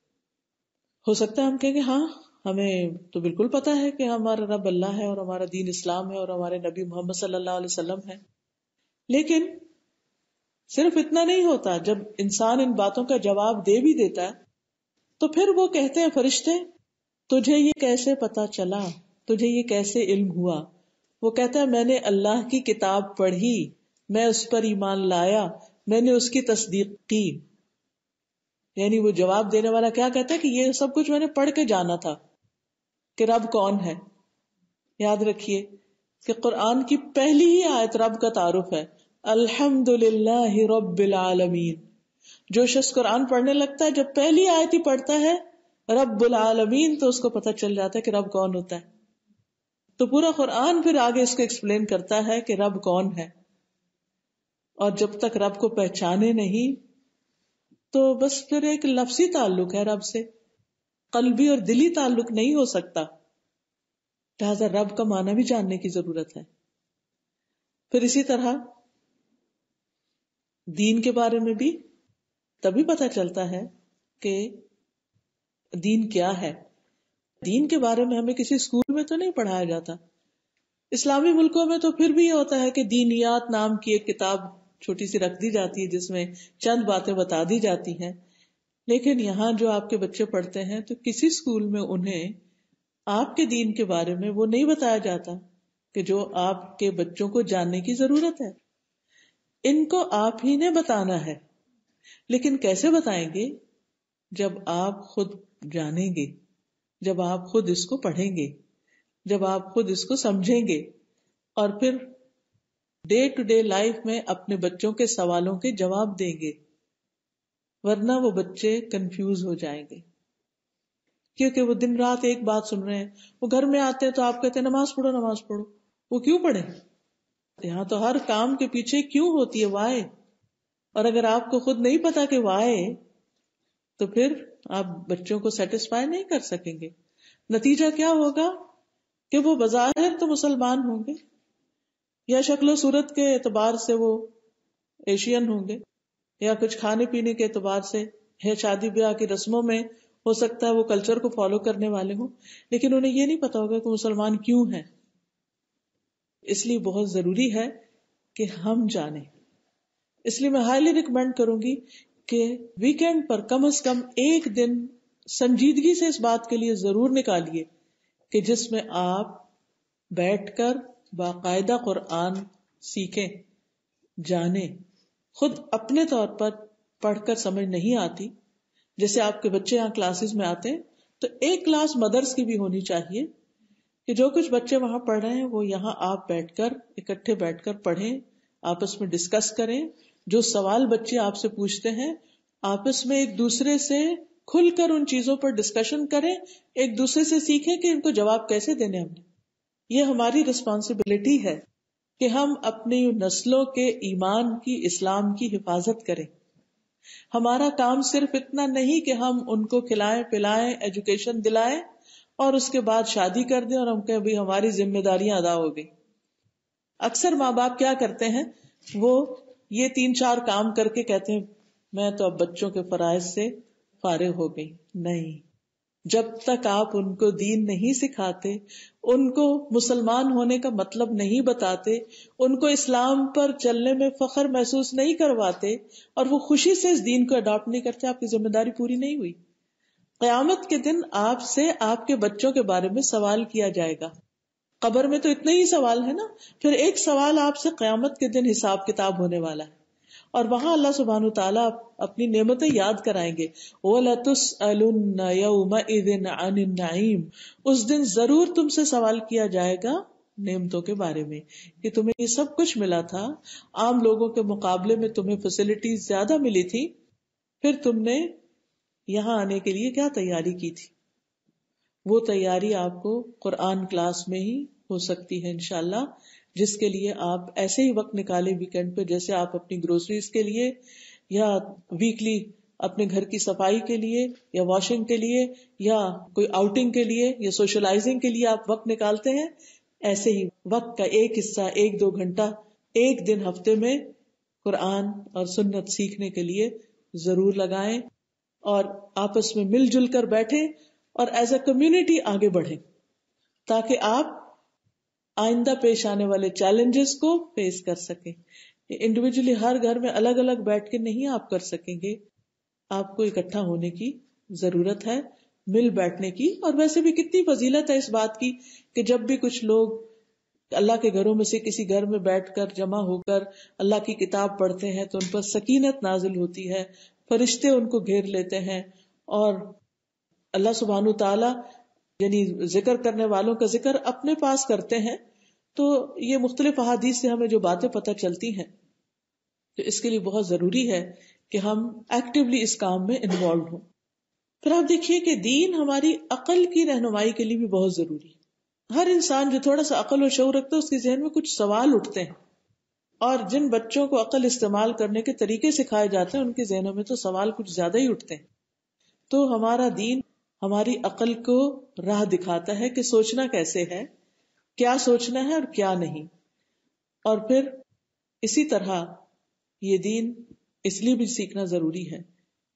ہو سکتا ہے ہم کہیں کہ ہاں ہمیں تو بالکل پتا ہے کہ ہمارا رب اللہ ہے اور ہمارا دین اسلام ہے اور ہمارے نبی محمد صلی اللہ علیہ وسلم ہے، لیکن صرف اتنا نہیں ہوتا۔ جب انسان ان باتوں کا جواب دے بھی دیتا ہے تو پھر وہ کہتے ہیں فرشتے تجھے یہ کیسے پتا چلا، تجھے یہ کیسے علم ہوا؟ وہ کہتا ہے میں نے اللہ کی کتاب پڑھی، میں اس پر ایمان لایا، میں نے اس کی تصدیق کی۔ یعنی وہ جواب دینے والا کیا کہتا ہے کہ یہ سب کچھ میں نے پڑھ کے جانا تھا کہ رب کون ہے۔ یاد رکھیے کہ قرآن کی پہلی ہی آیت رب کا تعارف ہے، الحمدللہ رب العالمین۔ جو شخص قرآن پڑھنے لگتا ہے جب پہلی آیت ہی پڑھتا ہے رب العالمین تو اس کو پتہ چل جاتا ہے کہ رب کون ہوتا ہے۔ تو پورا قرآن پھر آگے اس کو ایکسپلین کرتا ہے کہ رب کون ہے، اور جب تک رب کو پہچانے نہیں تو بس پھر ایک لفظی تعلق ہے رب سے، قلبی اور دلی تعلق نہیں ہو سکتا۔ لہذا رب کا معنی بھی جاننے کی ضرورت ہے۔ پھر اسی طرح دین کے بارے میں بھی تبھی پتہ چلتا ہے کہ دین کیا ہے۔ دین کے بارے میں ہمیں کسی اسکول میں تو نہیں پڑھایا جاتا۔ اسلامی ملکوں میں تو پھر بھی یہ ہوتا ہے کہ دینیات نام کی ایک کتاب چھوٹی سی رکھ دی جاتی ہے جس میں چند باتیں بتا دی جاتی ہیں، لیکن یہاں جو آپ کے بچے پڑھتے ہیں تو کسی اسکول میں انہیں آپ کے دین کے بارے میں وہ نہیں بتایا جاتا کہ جو آپ کے بچوں کو جاننے کی ضرورت ہے۔ ان کو آپ ہی نے بتانا ہے، لیکن کیسے بتائیں گے؟ جب آپ خود جانیں گے، جب آپ خود اس کو پڑھیں گے، جب آپ خود اس کو سمجھیں گے، اور پھر ڈے ٹو ڈے لائف میں اپنے بچوں کے سوالوں کے جواب دیں گے، ورنہ وہ بچے کنفیوز ہو جائیں گے، کیونکہ وہ دن رات ایک بات سن رہے ہیں۔ وہ گھر میں آتے ہیں تو آپ کہتے ہیں نماز پڑھو نماز پڑھو، وہ کیوں پڑھے؟ یہاں تو ہر کام کے پیچھے کیوں ہوتی ہے، وائے۔ اور اگر آپ کو خود نہیں پتا کہ وائے، تو پھر آپ بچوں کو سیٹسفائی نہیں کر سکیں گے۔ نتیجہ کیا ہوگا کہ وہ بظاہر تو مسلمان ہوں گے، یا شکل و صورت کے اعتبار سے وہ ایشین ہوں گے، یا کچھ کھانے پینے کے اعتبار سے یا شادی بیاہ کی رسموں میں ہو سکتا ہے وہ کلچر کو فالو کرنے والے ہوں، لیکن انہیں یہ نہیں پتا ہوگا کہ مسلمان کیوں ہیں۔ اس لیے بہت ضروری ہے کہ ہم جانیں۔ اس لیے میں ہائیلی ریکمینڈ کروں گی کہ ویکینڈ پر کم از کم ایک دن سنجیدگی سے اس بات کے لیے ضرور نکالیے کہ جس میں آپ بیٹھ کر باقاعدہ قرآن سیکھیں، جانیں۔ خود اپنے طور پر پڑھ کر سمجھ نہیں آتی، جیسے آپ کے بچے یہاں کلاسز میں آتے ہیں تو ایک کلاس مدرس کی بھی ہونی چاہیے کہ جو کچھ بچے وہاں پڑھ رہے ہیں وہ یہاں آپ بیٹھ کر اکٹھے بیٹھ کر پڑھیں، آپس میں ڈسکس کریں، جو سوال بچے آپ سے پوچھتے ہیں آپس میں ایک دوسرے سے کھل کر ان چیزوں پر ڈسکشن کریں، ایک دوسرے سے سیکھیں کہ ان کو جواب کیسے دینے ہم نے۔ یہ ہماری رسپانسبلٹی ہے کہ ہم اپنی نسلوں کے ایمان کی، اسلام کی حفاظت کریں۔ ہمارا کام صرف اتنا نہیں کہ ہم ان کو کھلائیں پلائیں، ایجوکیشن دلائیں اور اس کے بعد شادی کر دیں اور ہم کہیں بھی ہماری ذمہ داریاں ادا ہو گئی۔ اکثر ماں باپ کیا کرتے ہیں، وہ یہ 3-4 کام کر کے کہتے ہیں میں تو اب بچوں کے فرائض سے فارغ ہو گئی. نہیں، جب تک آپ ان کو دین نہیں سکھاتے، ان کو مسلمان ہونے کا مطلب نہیں بتاتے، ان کو اسلام پر چلنے میں فخر محسوس نہیں کرواتے اور وہ خوشی سے اس دین کو اڈاپٹ نہیں کرتے، آپ کی ذمہ داری پوری نہیں ہوئی. قیامت کے دن آپ سے آپ کے بچوں کے بارے میں سوال کیا جائے گا. قبر میں تو اتنے ہی سوال ہے نا، پھر ایک سوال آپ سے قیامت کے دن حساب کتاب ہونے والا ہے، اور وہاں اللہ سبحانہ تعالیٰ اپنی نعمتیں یاد کرائیں گے. وَلَتُسْأَلُنَّ يَوْمَئِذٍ عَنِ النَّعِيمِ، اس دن ضرور تم سے سوال کیا جائے گا نعمتوں کے بارے میں کہ تمہیں یہ سب کچھ ملا تھا، عام لوگوں کے مقابلے میں تمہیں فیسلٹیز زیادہ ملی تھی، پھر تم نے یہاں آنے کے لیے کیا تیاری کی تھی. وہ تیاری آپ کو قرآن کلاس میں ہی ہو سکتی ہے انشاءاللہ، جس کے لیے آپ ایسے ہی وقت نکالے ویکینڈ پہ، جیسے آپ اپنی گروسریز کے لیے یا ویکلی اپنے گھر کی صفائی کے لیے یا واشنگ کے لیے یا کوئی آؤٹنگ کے لیے یا سوشلائزنگ کے لیے آپ وقت نکالتے ہیں، ایسے ہی وقت کا ایک حصہ 1-2 گھنٹہ ایک دن ہفتے میں قرآن اور سنت سیکھنے کے لیے ضرور لگائیں، اور آپس میں مل جل کر بیٹھیں اور ایز اے کمیونٹی آگے بڑھیں، تاکہ آپ آئندہ پیش آنے والے چیلنجز کو فیس کر سکیں. انڈیویجولی ہر گھر میں الگ الگ بیٹھ کے نہیں آپ کر سکیں گے، آپ کو اکٹھا ہونے کی ضرورت ہے، مل بیٹھنے کی. اور ویسے بھی کتنی فضیلت ہے اس بات کی کہ جب بھی کچھ لوگ اللہ کے گھروں میں سے کسی گھر میں بیٹھ کر جمع ہو کر اللہ کی کتاب پڑھتے ہیں تو ان پر سکینت نازل ہوتی ہے، فرشتے ان کو گھیر لیتے ہیں، اور اللہ سبحانہ تعالی یعنی ذکر کرنے والوں کا ذکر اپنے پاس کرتے ہیں. تو یہ مختلف احادیث سے ہمیں جو باتیں پتہ چلتی ہیں، تو اس کے لیے بہت ضروری ہے کہ ہم ایکٹیولی اس کام میں انوالو ہوں. پھر آپ دیکھیے کہ دین ہماری عقل کی رہنمائی کے لیے بھی بہت ضروری ہے. ہر انسان جو تھوڑا سا عقل و شعور رکھتا ہے اس کے ذہن میں کچھ سوال اٹھتے ہیں، اور جن بچوں کو عقل استعمال کرنے کے طریقے سکھائے جاتے ہیں ان کے ذہنوں میں تو سوال کچھ زیادہ ہی اٹھتے ہیں. تو ہمارا دین ہماری عقل کو راہ دکھاتا ہے کہ سوچنا کیسے ہے، کیا سوچنا ہے اور کیا نہیں. اور پھر اسی طرح یہ دین اس لیے بھی سیکھنا ضروری ہے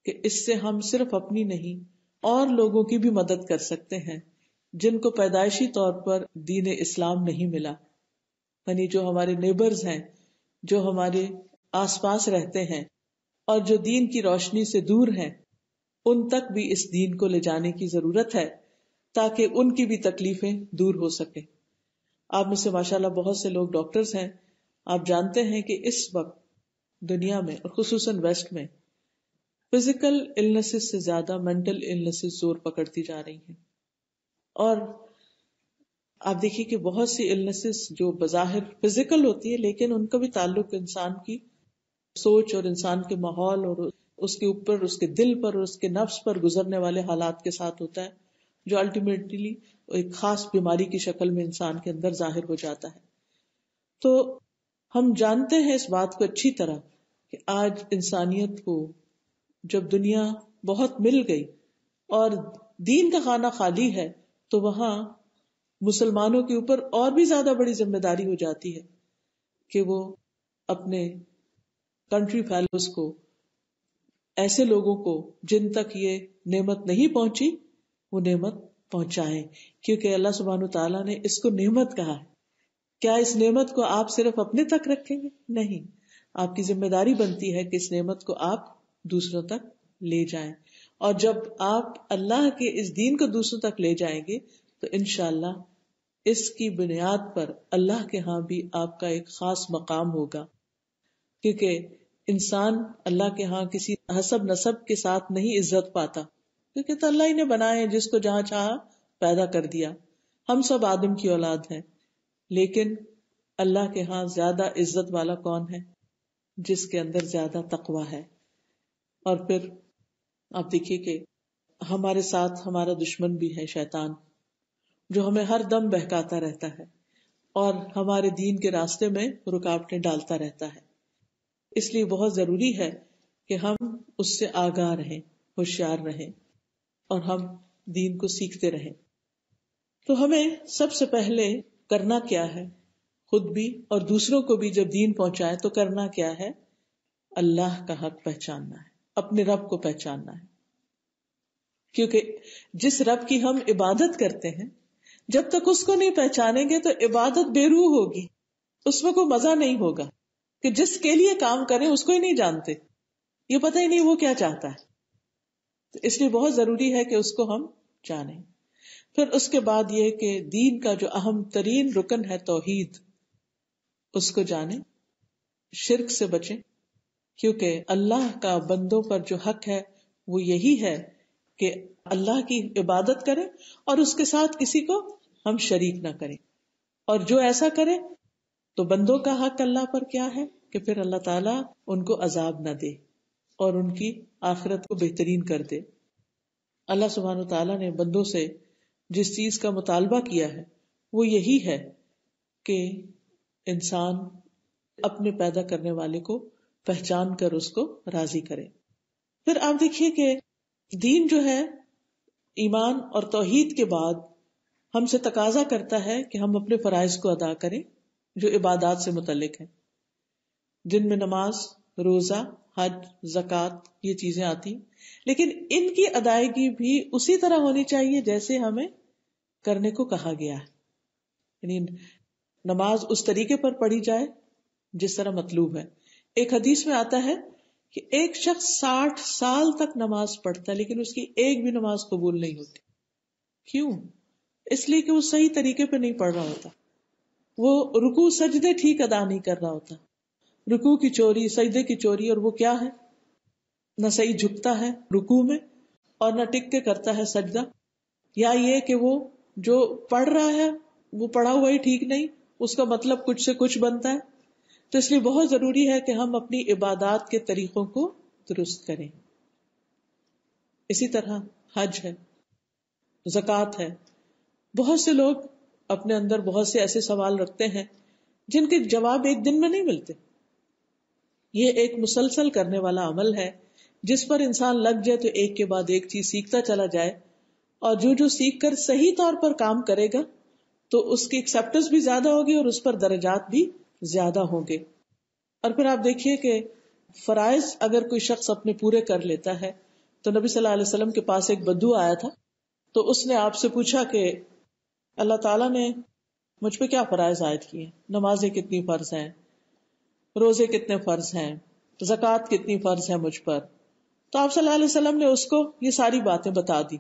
کہ اس سے ہم صرف اپنی نہیں اور لوگوں کی بھی مدد کر سکتے ہیں جن کو پیدائشی طور پر دین اسلام نہیں ملا، یعنی جو ہمارے نیبرز ہیں، جو ہمارے آس پاس رہتے ہیں اور جو دین کی روشنی سے دور ہیں، ان تک بھی اس دین کو لے جانے کی ضرورت ہے تاکہ ان کی بھی تکلیفیں دور ہو سکیں. آپ میں سے ماشاءاللہ بہت سے لوگ ڈاکٹرز ہیں، آپ جانتے ہیں کہ اس وقت دنیا میں اور خصوصاً ویسٹ میں فزیکل النسز سے زیادہ مینٹل النسز زور پکڑتی جا رہی ہیں. اور آپ دیکھیے کہ بہت سی النسز جو بظاہر فزیکل ہوتی ہے لیکن ان کا بھی تعلق انسان کی سوچ اور انسان کے ماحول اور اس کے اوپر، اس کے دل پر اور اس کے نفس پر گزرنے والے حالات کے ساتھ ہوتا ہے، جو الٹیمیٹلی ایک خاص بیماری کی شکل میں انسان کے اندر ظاہر ہو جاتا ہے. تو ہم جانتے ہیں اس بات کو اچھی طرح کہ آج انسانیت کو جب دنیا بہت مل گئی اور دین کا خانہ خالی ہے تو وہاں مسلمانوں کے اوپر اور بھی زیادہ بڑی ذمہ داری ہو جاتی ہے کہ وہ اپنے کنٹری فیلوز کو، ایسے لوگوں کو جن تک یہ نعمت نہیں پہنچی، وہ نعمت پہنچائیں، کیونکہ اللہ سبحانہ تعالیٰ نے اس کو نعمت کہا ہے. کیا اس نعمت کو آپ صرف اپنے تک رکھیں گے؟ نہیں، آپ کی ذمہ داری بنتی ہے کہ اس نعمت کو آپ دوسروں تک لے جائیں. اور جب آپ اللہ کے اس دین کو دوسروں تک لے جائیں گے تو انشاءاللہ اس کی بنیاد پر اللہ کے ہاں بھی آپ کا ایک خاص مقام ہوگا، کیونکہ انسان اللہ کے ہاں کسی حسب نسب کے ساتھ نہیں عزت پاتا، کیونکہ تو اللہ ہی نے بنائے، جس کو جہاں چاہا پیدا کر دیا. ہم سب آدم کی اولاد ہیں، لیکن اللہ کے ہاں زیادہ عزت والا کون ہے؟ جس کے اندر زیادہ تقویٰ ہے. اور پھر آپ دیکھیے کہ ہمارے ساتھ ہمارا دشمن بھی ہے شیطان، جو ہمیں ہر دم بہکاتا رہتا ہے اور ہمارے دین کے راستے میں رکاوٹیں ڈالتا رہتا ہے. اس لیے بہت ضروری ہے کہ ہم اس سے آگاہ رہیں، ہوشیار رہیں اور ہم دین کو سیکھتے رہیں. تو ہمیں سب سے پہلے کرنا کیا ہے؟ خود بھی اور دوسروں کو بھی جب دین پہنچائے تو کرنا کیا ہے؟ اللہ کا حق پہچاننا ہے، اپنے رب کو پہچاننا ہے. کیونکہ جس رب کی ہم عبادت کرتے ہیں جب تک اس کو نہیں پہچانیں گے تو عبادت بے روح ہوگی, اس میں کوئی مزہ نہیں ہوگا. کہ جس کے لیے کام کریں اس کو ہی نہیں جانتے, یہ پتہ ہی نہیں وہ کیا چاہتا ہے. تو اس لیے بہت ضروری ہے کہ اس کو ہم جانیں. پھر اس کے بعد یہ کہ دین کا جو اہم ترین رکن ہے توحید, اس کو جانیں, شرک سے بچیں, کیونکہ اللہ کا بندوں پر جو حق ہے وہ یہی ہے کہ اللہ کی عبادت کریں اور اس کے ساتھ کسی کو ہم شریک نہ کریں. اور جو ایسا کرے تو بندوں کا حق اللہ پر کیا ہے کہ پھر اللہ تعالیٰ ان کو عذاب نہ دے اور ان کی آخرت کو بہترین کر دے. اللہ سبحانہ وتعالیٰ نے بندوں سے جس چیز کا مطالبہ کیا ہے وہ یہی ہے کہ انسان اپنے پیدا کرنے والے کو پہچان کر اس کو راضی کرے. پھر آپ دیکھیے کہ دین جو ہے ایمان اور توحید کے بعد ہم سے تقاضا کرتا ہے کہ ہم اپنے فرائض کو ادا کریں جو عبادات سے متعلق ہیں, جن میں نماز, روزہ, حج, زکوٰۃ یہ چیزیں آتی. لیکن ان کی ادائیگی بھی اسی طرح ہونی چاہیے جیسے ہمیں کرنے کو کہا گیا ہے. یعنی نماز اس طریقے پر پڑھی جائے جس طرح مطلوب ہے. ایک حدیث میں آتا ہے کہ ایک شخص 60 سال تک نماز پڑھتا ہے لیکن اس کی ایک بھی نماز قبول نہیں ہوتی. کیوں؟ اس لیے کہ وہ صحیح طریقے پہ نہیں پڑھ رہا ہوتا, وہ رکوع سجدے ٹھیک ادا نہیں کر رہا ہوتا, رکوع کی چوری, سجدے کی چوری, اور وہ کیا ہے, نہ صحیح جھکتا ہے رکوع میں اور نہ ٹک کے کرتا ہے سجدہ, یا یہ کہ وہ جو پڑھ رہا ہے وہ پڑھا ہوا ہی ٹھیک نہیں, اس کا مطلب کچھ سے کچھ بنتا ہے. تو اس لیے بہت ضروری ہے کہ ہم اپنی عبادات کے طریقوں کو درست کریں. اسی طرح حج ہے, زکوٰۃ ہے. بہت سے لوگ اپنے اندر بہت سے ایسے سوال رکھتے ہیں جن کے جواب ایک دن میں نہیں ملتے. یہ ایک مسلسل کرنے والا عمل ہے جس پر انسان لگ جائے تو ایک کے بعد ایک چیز سیکھتا چلا جائے, اور جو سیکھ کر صحیح طور پر کام کرے گا تو اس کی ایکسیپٹنس بھی زیادہ ہوگی اور اس پر درجات بھی زیادہ ہوں گے. اور پھر آپ دیکھیے کہ فرائض اگر کوئی شخص اپنے پورے کر لیتا ہے تو نبی صلی اللہ علیہ وسلم کے پاس ایک بدو آیا تھا, تو اس نے آپ سے پوچھا کہ اللہ تعالیٰ نے مجھ پہ کیا فرائض عائد کیے, نمازیں کتنی فرض ہیں, روزے کتنے فرض ہیں, زکوٰۃ کتنی فرض ہے مجھ پر. تو آپ صلی اللہ علیہ وسلم نے اس کو یہ ساری باتیں بتا دی.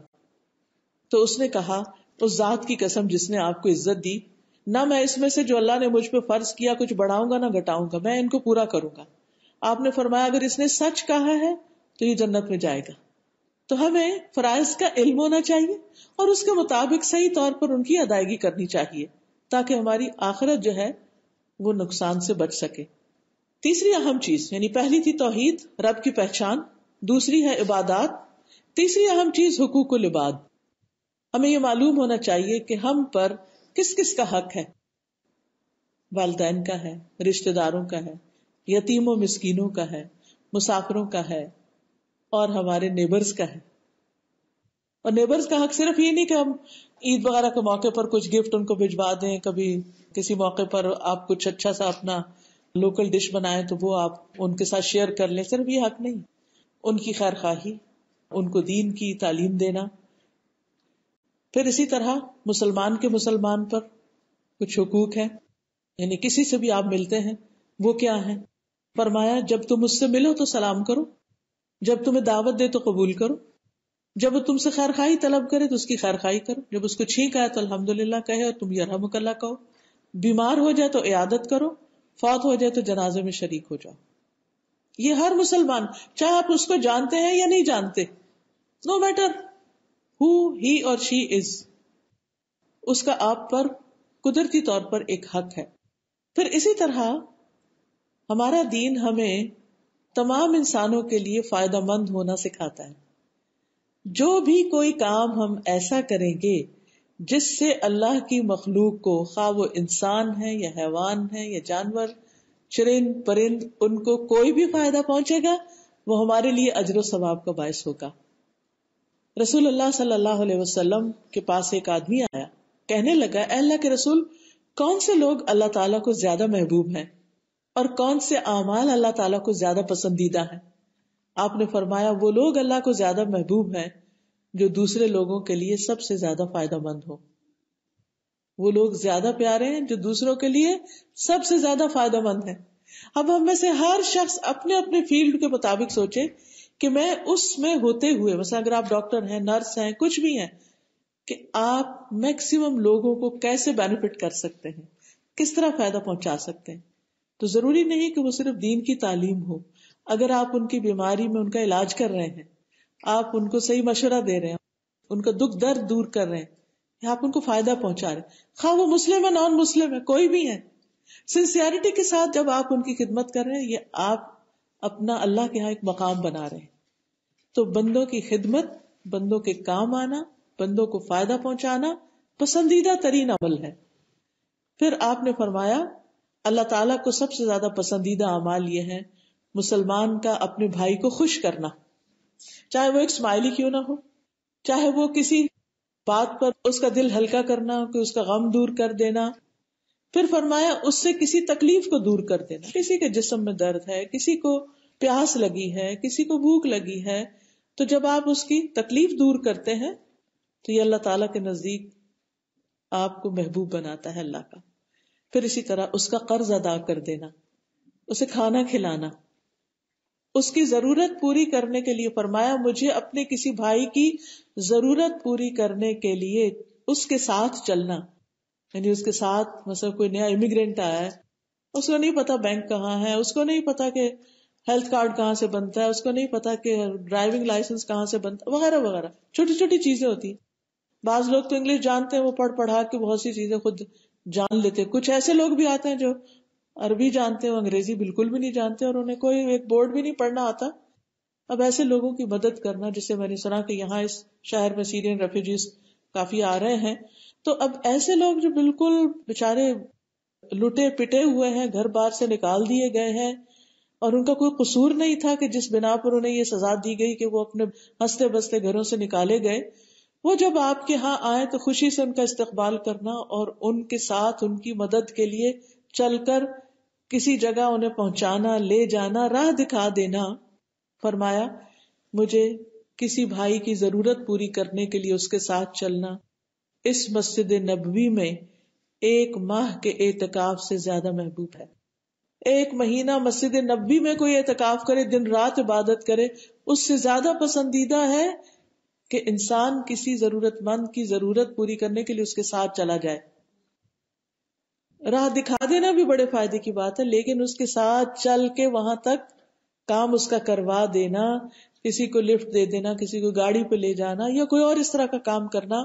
تو اس نے کہا, اس ذات کی قسم جس نے آپ کو عزت دی, نہ میں اس میں سے جو اللہ نے مجھ پہ فرض کیا کچھ بڑھاؤں گا نہ گھٹاؤں گا, میں ان کو پورا کروں گا. آپ نے فرمایا اگر اس نے سچ کہا ہے تو یہ جنت میں جائے گا. تو ہمیں فرائض کا علم ہونا چاہیے اور اس کے مطابق صحیح طور پر ان کی ادائیگی کرنی چاہیے تاکہ ہماری آخرت جو ہے وہ نقصان سے بچ سکے. تیسری اہم چیز, یعنی پہلی تھی توحید, رب کی پہچان, دوسری ہے عبادات, تیسری اہم چیز حقوق العباد. ہمیں یہ معلوم ہونا چاہیے کہ ہم پر کس کس کا حق ہے. والدین کا ہے, رشتہ داروں کا ہے, یتیموں مسکینوں کا ہے, مسافروں کا ہے, اور ہمارے نیبرز کا ہے. اور نیبرز کا حق صرف یہ نہیں کہ ہم عید وغیرہ کے موقع پر کچھ گفٹ ان کو بھجوا دیں, کبھی کسی موقع پر آپ کچھ اچھا سا اپنا لوکل ڈش بنائیں تو وہ آپ ان کے ساتھ شیئر کر لیں, صرف یہ حق نہیں. ان کی خیر خواہی, ان کو دین کی تعلیم دینا. پھر اسی طرح مسلمان کے مسلمان پر کچھ حقوق ہیں, یعنی کسی سے بھی آپ ملتے ہیں, وہ کیا ہیں؟ فرمایا جب تم مجھ سے ملو تو سلام کرو, جب تمہیں دعوت دے تو قبول کرو, جب وہ تم سے خیر خواہی طلب کرے تو اس کی خیر خواہی کرو, جب اس کو چھینک آئے تو الحمدللہ کہے اور تم یرحمک اللہ کہو, بیمار ہو جائے تو عیادت کرو, فوت ہو جائے تو جنازے میں شریک ہو جاؤ. یہ ہر مسلمان, چاہے آپ اس کو جانتے ہیں یا نہیں جانتے, no matter who he or she is, اس کا آپ پر قدرتی طور پر ایک حق ہے. پھر اسی طرح ہمارا دین ہمیں تمام انسانوں کے لیے فائدہ مند ہونا سکھاتا ہے. جو بھی کوئی کام ہم ایسا کریں گے جس سے اللہ کی مخلوق کو, خواہ وہ انسان ہے یا حیوان ہے یا جانور, چرند پرند, ان کو کوئی بھی فائدہ پہنچے گا وہ ہمارے لیے اجر و ثواب کا باعث ہوگا. رسول اللہ صلی اللہ علیہ وسلم کے پاس ایک آدمی آیا, کہنے لگا اے اللہ کے رسول, کون سے لوگ اللہ تعالیٰ کو زیادہ محبوب ہیں اور کون سے اعمال اللہ تعالیٰ کو زیادہ پسندیدہ ہیں؟ آپ نے فرمایا وہ لوگ اللہ کو زیادہ محبوب ہیں جو دوسرے لوگوں کے لیے سب سے زیادہ فائدہ مند ہو. وہ لوگ زیادہ پیارے ہیں جو دوسروں کے لیے سب سے زیادہ فائدہ مند ہیں. اب ہم میں سے ہر شخص اپنے اپنے فیلڈ کے مطابق سوچے کہ میں اس میں ہوتے ہوئے، مثلا اگر آپ ڈاکٹر ہیں، نرس ہیں، کچھ بھی ہیں، کہ آپ میکسیمم لوگوں کو کیسے بینیفٹ کر سکتے ہیں، کس طرح فائدہ پہنچا سکتے ہیں. تو ضروری نہیں کہ وہ صرف دین کی تعلیم ہو. اگر آپ ان کی بیماری میں ان کا علاج کر رہے ہیں، آپ ان کو صحیح مشورہ دے رہے ہیں، ان کا دکھ درد دور کر رہے ہیں، یا آپ ان کو فائدہ پہنچا رہے ہیں، خواہ وہ مسلم ہے نان مسلم ہے کوئی بھی ہے، سنسیئرٹی کے ساتھ جب آپ ان کی خدمت کر رہے ہیں، یہ آپ اپنا اللہ کے ہاں ایک مقام بنا رہے ہیں. تو بندوں کی خدمت، بندوں کے کام آنا، بندوں کو فائدہ پہنچانا پسندیدہ ترین عمل ہے. پھر آپ نے فرمایا اللہ تعالیٰ کو سب سے زیادہ پسندیدہ اعمال یہ ہے مسلمان کا اپنے بھائی کو خوش کرنا، چاہے وہ ایک اسمائلی کیوں نہ ہو، چاہے وہ کسی بات پر اس کا دل ہلکا کرنا، کہ اس کا غم دور کر دینا. پھر فرمایا اس سے کسی تکلیف کو دور کر دینا، کسی کے جسم میں درد ہے، کسی کو پیاس لگی ہے، کسی کو بھوک لگی ہے، تو جب آپ اس کی تکلیف دور کرتے ہیں تو یہ اللہ تعالیٰ کے نزدیک آپ کو محبوب بناتا ہے اللہ کا. پھر اسی طرح اس کا قرض ادا کر دینا، اسے کھانا کھلانا، اس کی ضرورت پوری کرنے کے لیے فرمایا مجھے اپنے کسی بھائی کی ضرورت پوری کرنے کے لیے اس کے ساتھ چلنا. یعنی اس کے ساتھ مثلا کوئی نیا امیگرینٹ آیا ہے، اس کو نہیں پتا بینک کہاں ہے، اس کو نہیں پتا کہ ہیلتھ کارڈ کہاں سے بنتا ہے، اس کو نہیں پتا کہ ڈرائیونگ لائسنس کہاں سے بنتا، وغیرہ وغیرہ چھوٹی چھوٹی چیزیں ہوتی. بعض لوگ تو انگلش جانتے ہیں، وہ پڑھ پڑھا کے بہت سی چیزیں خود جان لیتے. کچھ ایسے لوگ بھی آتے ہیں جو عربی جانتے ہیں، انگریزی بالکل بھی نہیں جانتے، اور انہیں کوئی ایک بورڈ بھی نہیں پڑھنا آتا. اب ایسے لوگوں کی مدد کرنا، جسے میں نے سنا کہ یہاں اس شہر میں سیرین ریفیوجیز کافی آ رہے ہیں، تو اب ایسے لوگ جو بالکل بےچارے لٹے پٹے ہوئے ہیں، گھر بار سے نکال دیے گئے ہیں، اور ان کا کوئی قصور نہیں تھا کہ جس بنا پر انہیں یہ سزا دی گئی کہ وہ اپنے ہنستے بستے گھروں سے نکالے گئے، وہ جب آپ کے ہاں آئے تو خوشی سے ان کا استقبال کرنا اور ان کے ساتھ ان کی مدد کے لیے چل کر کسی جگہ انہیں پہنچانا، لے جانا، راہ دکھا دینا. فرمایا مجھے کسی بھائی کی ضرورت پوری کرنے کے لیے اس کے ساتھ چلنا اس مسجد نبوی میں 1 ماہ کے اعتکاف سے زیادہ محبوب ہے. 1 مہینہ مسجد نبوی میں کوئی اعتکاف کرے، دن رات عبادت کرے، اس سے زیادہ پسندیدہ ہے کہ انسان کسی ضرورت مند کی ضرورت پوری کرنے کے لیے اس کے ساتھ چلا جائے. راہ دکھا دینا بھی بڑے فائدے کی بات ہے، لیکن اس کے ساتھ چل کے وہاں تک کام اس کا کروا دینا، کسی کو لفٹ دے دینا، کسی کو گاڑی پہ لے جانا، یا کوئی اور اس طرح کا کام کرنا.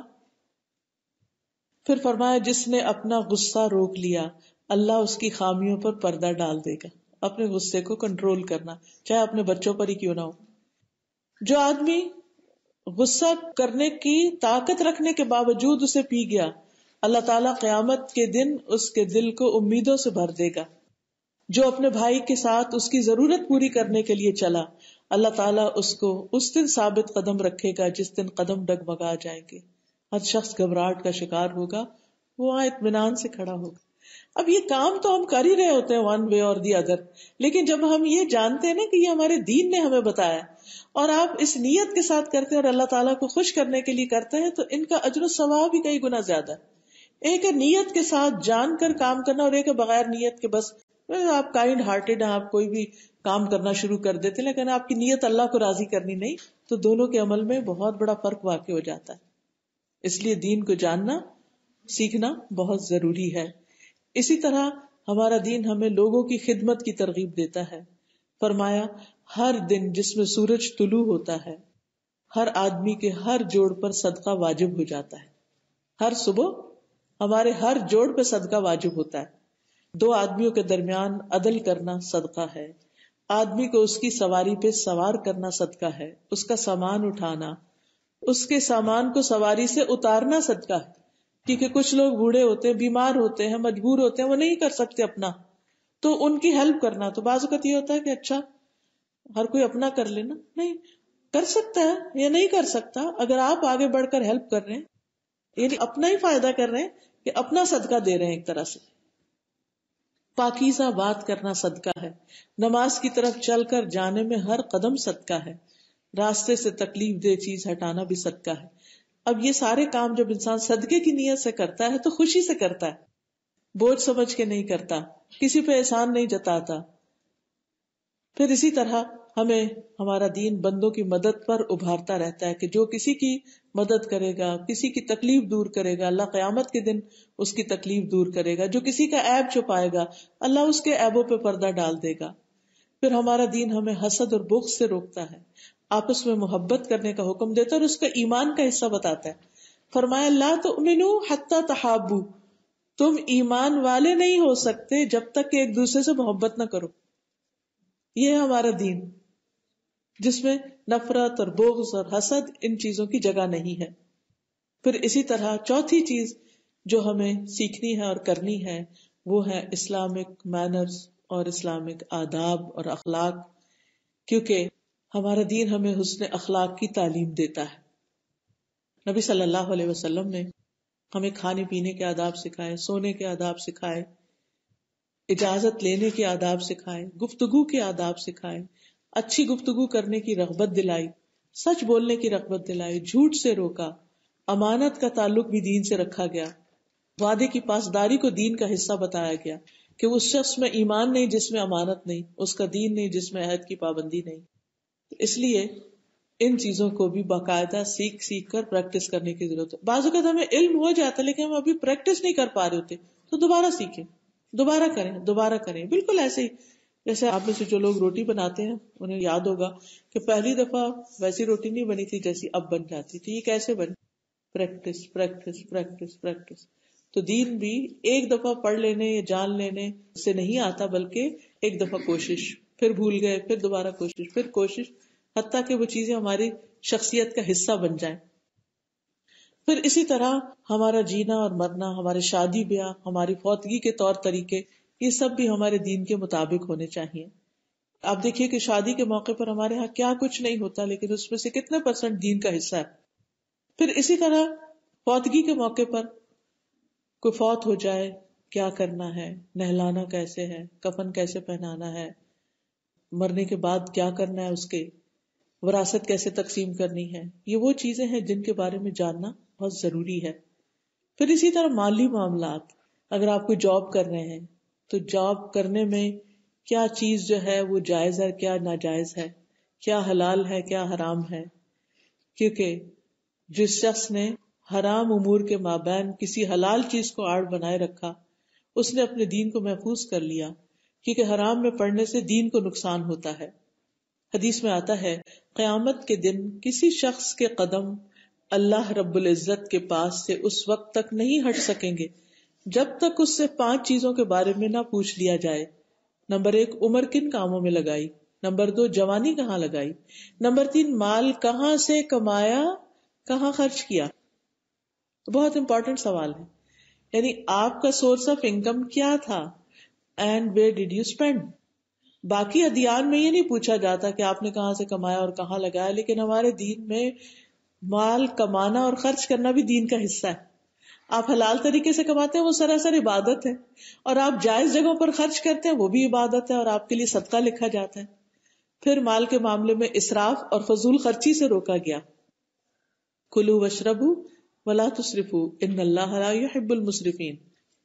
پھر فرمایا جس نے اپنا غصہ روک لیا اللہ اس کی خامیوں پر پردہ ڈال دے گا. اپنے غصے کو کنٹرول کرنا، چاہے اپنے بچوں پر ہی کیوں نہ ہو. جو آدمی غصہ کرنے کی طاقت رکھنے کے باوجود اسے پی گیا، اللہ تعالیٰ قیامت کے دن اس کے دل کو امیدوں سے بھر دے گا. جو اپنے بھائی کے ساتھ اس کی ضرورت پوری کرنے کے لیے چلا، اللہ تعالیٰ اس کو اس دن ثابت قدم رکھے گا جس دن قدم ڈگمگا جائیں گے. ہر شخص گھبراہٹ کا شکار ہوگا، وہ وہاں اطمینان سے کھڑا ہوگا. اب یہ کام تو ہم کر ہی رہے ہوتے ہیں ون وے اور دی ادر، لیکن جب ہم یہ جانتے ہیں نا کہ یہ ہمارے دین نے ہمیں بتایا اور آپ اس نیت کے ساتھ کرتے ہیں اور اللہ تعالیٰ کو خوش کرنے کے لیے کرتے ہیں، تو ان کا اجر و ثواب ہی کئی گنا زیادہ ہے. ایک ہے نیت کے ساتھ جان کر کام کرنا، اور ایک ہے بغیر نیت کے بس آپ کائنڈ ہارٹیڈ ہیں، آپ کوئی بھی کام کرنا شروع کر دیتے لیکن آپ کی نیت اللہ کو راضی کرنی نہیں. تو دونوں کے عمل میں بہت بڑا فرق واقع ہو جاتا ہے. اس لیے دین کو جاننا، سیکھنا بہت ضروری ہے. اسی طرح ہمارا دین ہمیں لوگوں کی خدمت کی ترغیب دیتا ہے. فرمایا ہر دن جس میں سورج طلوع ہوتا ہے ہر آدمی کے ہر جوڑ پر صدقہ واجب ہو جاتا ہے. ہر صبح ہمارے ہر جوڑ پہ صدقہ واجب ہوتا ہے. 2 آدمیوں کے درمیان عدل کرنا صدقہ ہے. آدمی کو اس کی سواری پہ سوار کرنا صدقہ ہے. اس کا سامان اٹھانا، اس کے سامان کو سواری سے اتارنا صدقہ ہے. کیونکہ کچھ لوگ بوڑھے ہوتے ہیں، بیمار ہوتے ہیں، مجبور ہوتے ہیں، وہ نہیں کر سکتے اپنا، تو ان کی ہیلپ کرنا. تو بعض اوقات یہ ہوتا ہے کہ اچھا ہر کوئی اپنا کر لینا، نہیں کر سکتا ہے یا نہیں کر سکتا. اگر آپ آگے بڑھ کر ہیلپ کر رہے ہیں یعنی اپنا ہی فائدہ کر رہے ہیں کہ اپنا صدقہ دے رہے ہیں ایک طرح سے. پاکیزہ بات کرنا صدقہ ہے، نماز کی طرف چل کر جانے میں ہر قدم صدقہ ہے، راستے سے تکلیف دہ چیز ہٹانا بھی صدقہ ہے. اب یہ سارے کام جب انسان صدقے کی نیت سے کرتا ہے تو خوشی سے کرتا ہے، بوجھ سمجھ کے نہیں کرتا، کسی پہ احسان نہیں جتاتا. پھر اسی طرح ہمیں ہمارا دین بندوں کی مدد پر ابھارتا رہتا ہے کہ جو کسی کی مدد کرے گا، کسی کی تکلیف دور کرے گا، اللہ قیامت کے دن اس کی تکلیف دور کرے گا. جو کسی کا عیب چھپائے گا، اللہ اس کے عیبوں پہ پردہ ڈال دے گا. پھر ہمارا دین ہمیں حسد اور بغض سے روکتا ہے، آپس میں محبت کرنے کا حکم دیتا ہے اور اس کا ایمان کا حصہ بتاتا ہے. فرمایا لا تؤمنوا حتی تحابوا، تم ایمان والے نہیں ہو سکتے جب تک کہ ایک دوسرے سے محبت نہ کرو. یہ ہے ہمارا دین جس میں نفرت اور بغض اور حسد ان چیزوں کی جگہ نہیں ہے. پھر اسی طرح چوتھی چیز جو ہمیں سیکھنی ہے اور کرنی ہے وہ ہے اسلامک مینرز اور اسلامک آداب اور اخلاق، کیونکہ ہمارا دین ہمیں حسن اخلاق کی تعلیم دیتا ہے. نبی صلی اللہ علیہ وسلم نے ہمیں کھانے پینے کے آداب سکھائے، سونے کے آداب سکھائے، اجازت لینے کے آداب سکھائے، گفتگو کے آداب سکھائے، اچھی گفتگو کرنے کی رغبت دلائی، سچ بولنے کی رغبت دلائی، جھوٹ سے روکا، امانت کا تعلق بھی دین سے رکھا گیا، وعدے کی پاسداری کو دین کا حصہ بتایا گیا کہ اس شخص میں ایمان نہیں جس میں امانت نہیں، اس کا دین نہیں جس میں عہد کی پابندی نہیں. اس لیے ان چیزوں کو بھی باقاعدہ سیکھ کر پریکٹس کرنے کی ضرورت ہے. بعض اوقات ہمیں علم ہو جاتا ہے لیکن ہم ابھی پریکٹس نہیں کر پا رہے ہوتے، تو دوبارہ سیکھیں، دوبارہ کریں. بالکل ایسے ہی جیسے آپ میں سے جو لوگ روٹی بناتے ہیں انہیں یاد ہوگا کہ پہلی دفعہ ویسی روٹی نہیں بنی تھی جیسی اب بن جاتی تھی. یہ کیسے بنی؟ Practice practice practice practice. تو دین بھی ایک دفعہ پڑھ لینے یا جان لینے سے نہیں آتا، بلکہ ایک دفعہ کوشش، پھر بھول گئے، پھر دوبارہ کوشش، پھر کوشش، حتیٰ کہ وہ چیزیں ہماری شخصیت کا حصہ بن جائیں. پھر اسی طرح ہمارا جینا اور مرنا، ہمارے شادی بیاہ، ہماری فوتگی کے طور طریقے، یہ سب بھی ہمارے دین کے مطابق ہونے چاہیے. آپ دیکھیے کہ شادی کے موقع پر ہمارے ہاں کیا کچھ نہیں ہوتا، لیکن اس میں سے کتنے % دین کا حصہ ہے. پھر اسی طرح فوتگی کے موقع پر کوئی فوت ہو جائے، کیا کرنا ہے، نہلانا کیسے ہے، کفن کیسے پہنانا ہے، مرنے کے بعد کیا کرنا ہے، اس کے وراثت کیسے تقسیم کرنی ہے. یہ وہ چیزیں ہیں جن کے بارے میں جاننا بہت ضروری ہے. پھر اسی طرح مالی معاملات، اگر آپ کوئی جاب کر رہے ہیں تو جاب کرنے میں کیا چیز جو ہے وہ جائز ہے، کیا ناجائز ہے، کیا حلال ہے، کیا حرام ہے. کیونکہ جس شخص نے حرام امور کے مابین کسی حلال چیز کو آڑ بنائے رکھا، اس نے اپنے دین کو محفوظ کر لیا، کیونکہ حرام میں پڑنے سے دین کو نقصان ہوتا ہے. حدیث میں آتا ہے قیامت کے دن کسی شخص کے قدم اللہ رب العزت کے پاس سے اس وقت تک نہیں ہٹ سکیں گے جب تک اس سے 5 چیزوں کے بارے میں نہ پوچھ لیا جائے. نمبر 1، عمر کن کاموں میں لگائی. نمبر 2، جوانی کہاں لگائی. نمبر 3، مال کہاں سے کمایا، کہاں خرچ کیا. بہت امپورٹنٹ سوال ہے. یعنی آپ کا سورس آف انکم کیا تھا، and where did you spend. باقی ادیان میں یہ نہیں پوچھا جاتا کہ آپ نے کہاں سے کمایا اور کہاں لگایا، لیکن ہمارے دین میں مال کمانا اور خرچ کرنا بھی دین کا حصہ ہے. آپ حلال طریقے سے کماتے ہیں وہ سراسر عبادت ہے، اور آپ جائز جگہوں پر خرچ کرتے ہیں وہ بھی عبادت ہے اور آپ کے لیے صدقہ لکھا جاتا ہے. پھر مال کے معاملے میں اسراف اور فضول خرچی سے روکا گیا. کلوا واشربوا ولا تسرفوا ان اللہ لا يحب المسرفین.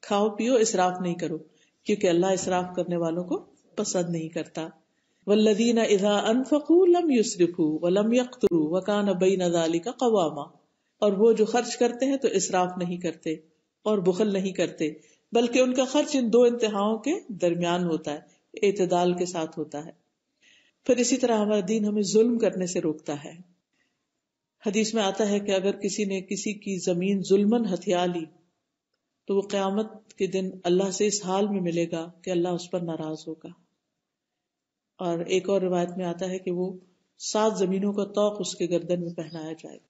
کھاؤ پیو، اسراف نہیں کرو، کیونکہ اللہ اسراف کرنے والوں کو پسند نہیں کرتا. والذین اذا انفقوا لم يسرفوا ولم يقتروا وكان بین ذلک قواما. اور وہ جو خرچ کرتے ہیں تو اسراف نہیں کرتے اور بخل نہیں کرتے، بلکہ ان کا خرچ ان 2 انتہاؤں کے درمیان ہوتا ہے، اعتدال کے ساتھ ہوتا ہے. پھر اسی طرح ہمارا دین ہمیں ظلم کرنے سے روکتا ہے. حدیث میں آتا ہے کہ اگر کسی نے کسی کی زمین ظلمن ہتھیا لی تو وہ قیامت کے دن اللہ سے اس حال میں ملے گا کہ اللہ اس پر ناراض ہوگا. اور ایک اور روایت میں آتا ہے کہ وہ 7 زمینوں کا طوق اس کے گردن میں پہنایا جائے گا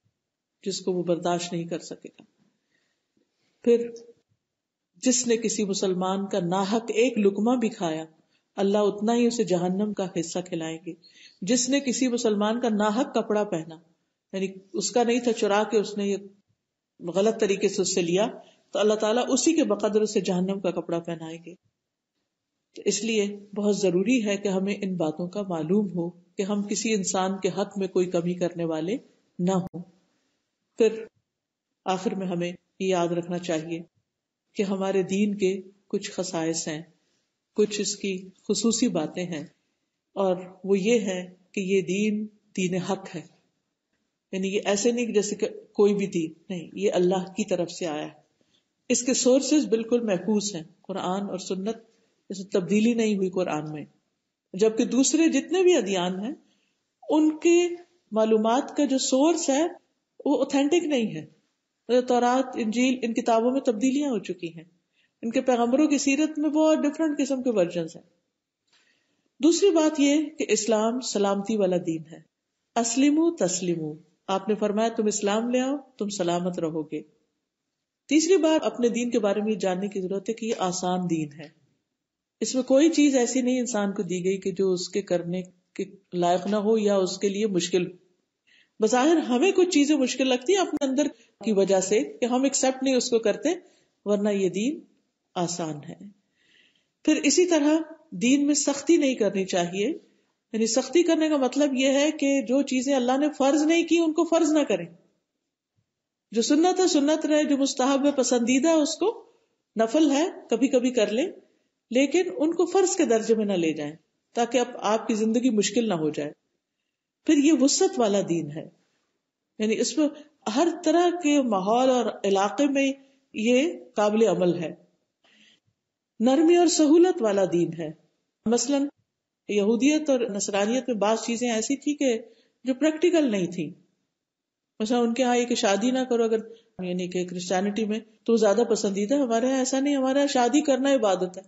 جس کو وہ برداشت نہیں کر سکے گا. پھر جس نے کسی مسلمان کا ناحق ایک لقمہ بھی کھایا اللہ اتنا ہی اسے جہنم کا حصہ کھلائیں گے. جس نے کسی مسلمان کا ناحق کپڑا پہنا، یعنی اس کا نہیں تھا، چرا کے اس نے یہ غلط طریقے سے اس سے لیا، تو اللہ تعالیٰ اسی کے بقدر اسے جہنم کا کپڑا پہنائیں گے. تو اس لیے بہت ضروری ہے کہ ہمیں ان باتوں کا معلوم ہو کہ ہم کسی انسان کے حق میں کوئی کمی کرنے والے نہ ہوں. پھر آخر میں ہمیں یہ یاد رکھنا چاہیے کہ ہمارے دین کے کچھ خصائص ہیں، کچھ اس کی خصوصی باتیں ہیں، اور وہ یہ ہے کہ یہ دین حق ہے. یعنی یہ ایسے نہیں کہ جیسے کہ کوئی بھی دین نہیں، یہ اللہ کی طرف سے آیا ہے. اس کے سورسز بالکل محفوظ ہیں، قرآن اور سنت، اس میں تبدیلی نہیں ہوئی قرآن میں. جبکہ دوسرے جتنے بھی ادیان ہیں ان کے معلومات کا جو سورس ہے وہ اوتھینٹک نہیں ہے. تورات، انجیل، ان کتابوں میں تبدیلیاں ہو چکی ہیں، ان کے پیغمبروں کی سیرت میں بہت ڈفرینٹ قسم کے ورژنز ہیں. دوسری بات یہ کہ اسلام سلامتی والا دین ہے. اسلموا تسلموا، آپ نے فرمایا تم اسلام لے آؤ تم سلامت رہو گے. تیسری بات اپنے دین کے بارے میں جاننے کی ضرورت ہے کہ یہ آسان دین ہے. اس میں کوئی چیز ایسی نہیں انسان کو دی گئی کہ جو اس کے کرنے کے لائق نہ ہو یا اس کے لیے مشکل. بظاہر ہمیں کچھ چیزیں مشکل لگتی ہیں اپنے اندر کی وجہ سے کہ ہم ایکسپٹ نہیں اس کو کرتے، ورنہ یہ دین آسان ہے. پھر اسی طرح دین میں سختی نہیں کرنی چاہیے. یعنی سختی کرنے کا مطلب یہ ہے کہ جو چیزیں اللہ نے فرض نہیں کی ان کو فرض نہ کریں. جو سنت ہے سنت رہے، جو مستحب ہے پسندیدہ ہے اس کو نفل ہے کبھی کبھی کر لیں، لیکن ان کو فرض کے درجے میں نہ لے جائیں تاکہ اب آپ کی زندگی مشکل نہ ہو جائے. پھر یہ وسعت والا دین ہے، یعنی اس میں ہر طرح کے ماحول اور علاقے میں یہ قابل عمل ہے. نرمی اور سہولت والا دین ہے. مثلا یہودیت اور نصرانیت میں بعض چیزیں ایسی تھی کہ جو پریکٹیکل نہیں تھی. مثلا ان کے ہاں یہ کہ شادی نہ کرو، اگر یعنی کہ کرسچینٹی میں تو زیادہ پسندیدہ، ہمارے یہاں ایسا نہیں. ہمارے یہاں شادی کرنا عبادت ہے.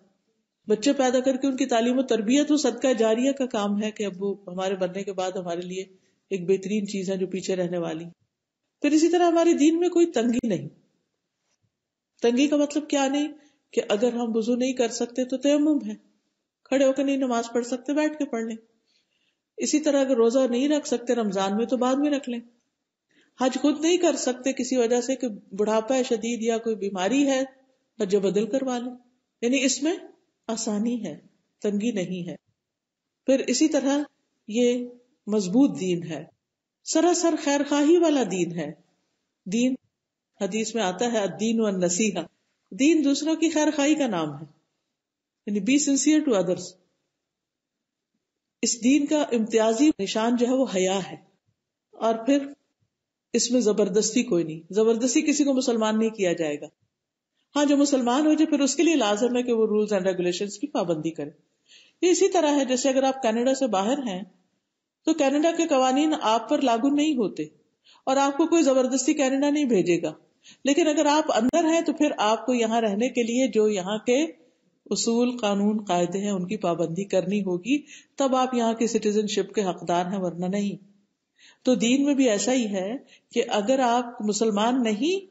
بچے پیدا کر کے ان کی تعلیم و تربیت وہ صدقہ جاریہ کا کام ہے کہ اب وہ ہمارے مرنے کے بعد ہمارے لیے ایک بہترین چیز ہے جو پیچھے رہنے والی. پھر اسی طرح ہمارے دین میں کوئی تنگی نہیں. تنگی کا مطلب کیا نہیں کہ اگر ہم وضو نہیں کر سکتے تو تیمم ہے، کھڑے ہو کے نہیں نماز پڑھ سکتے بیٹھ کے پڑھ لیں. اسی طرح اگر روزہ نہیں رکھ سکتے رمضان میں تو بعد میں رکھ لیں. حج خود نہیں کر سکتے کسی وجہ سے کہ بڑھاپا ہے شدید یا کوئی بیماری ہے، حج بدل کروا لیں. یعنی اس میں آسانی ہے، تنگی نہیں ہے. پھر اسی طرح یہ مضبوط دین ہے، سراسر خیر خواہی والا دین ہے. دین حدیث میں آتا ہے الدین والنصیحہ، دین دوسروں کی خیر خواہی کا نام ہے، یعنی بی سنسیئر ٹو ادرس. اس دین کا امتیازی نشان جو ہے وہ حیا ہے. اور پھر اس میں زبردستی کوئی نہیں، زبردستی کسی کو مسلمان نہیں کیا جائے گا. ہاں جو مسلمان ہو جائے پھر اس کے لیے لازم ہے کہ وہ رولز اینڈ ریگولیشنز کی پابندی کرے. یہ اسی طرح ہے جیسے اگر آپ کینیڈا سے باہر ہیں تو کینیڈا کے قوانین آپ پر لاگو نہیں ہوتے اور آپ کو کوئی زبردستی کینیڈا نہیں بھیجے گا. لیکن اگر آپ اندر ہیں تو پھر آپ کو یہاں رہنے کے لیے جو یہاں کے اصول قانون قاعدے ہیں ان کی پابندی کرنی ہوگی، تب آپ یہاں کی سٹیزن شپ کے حقدار ہیں، ورنہ نہیں. تو دین میں بھی ایسا ہی ہے کہ اگر آپ مسلمان نہیں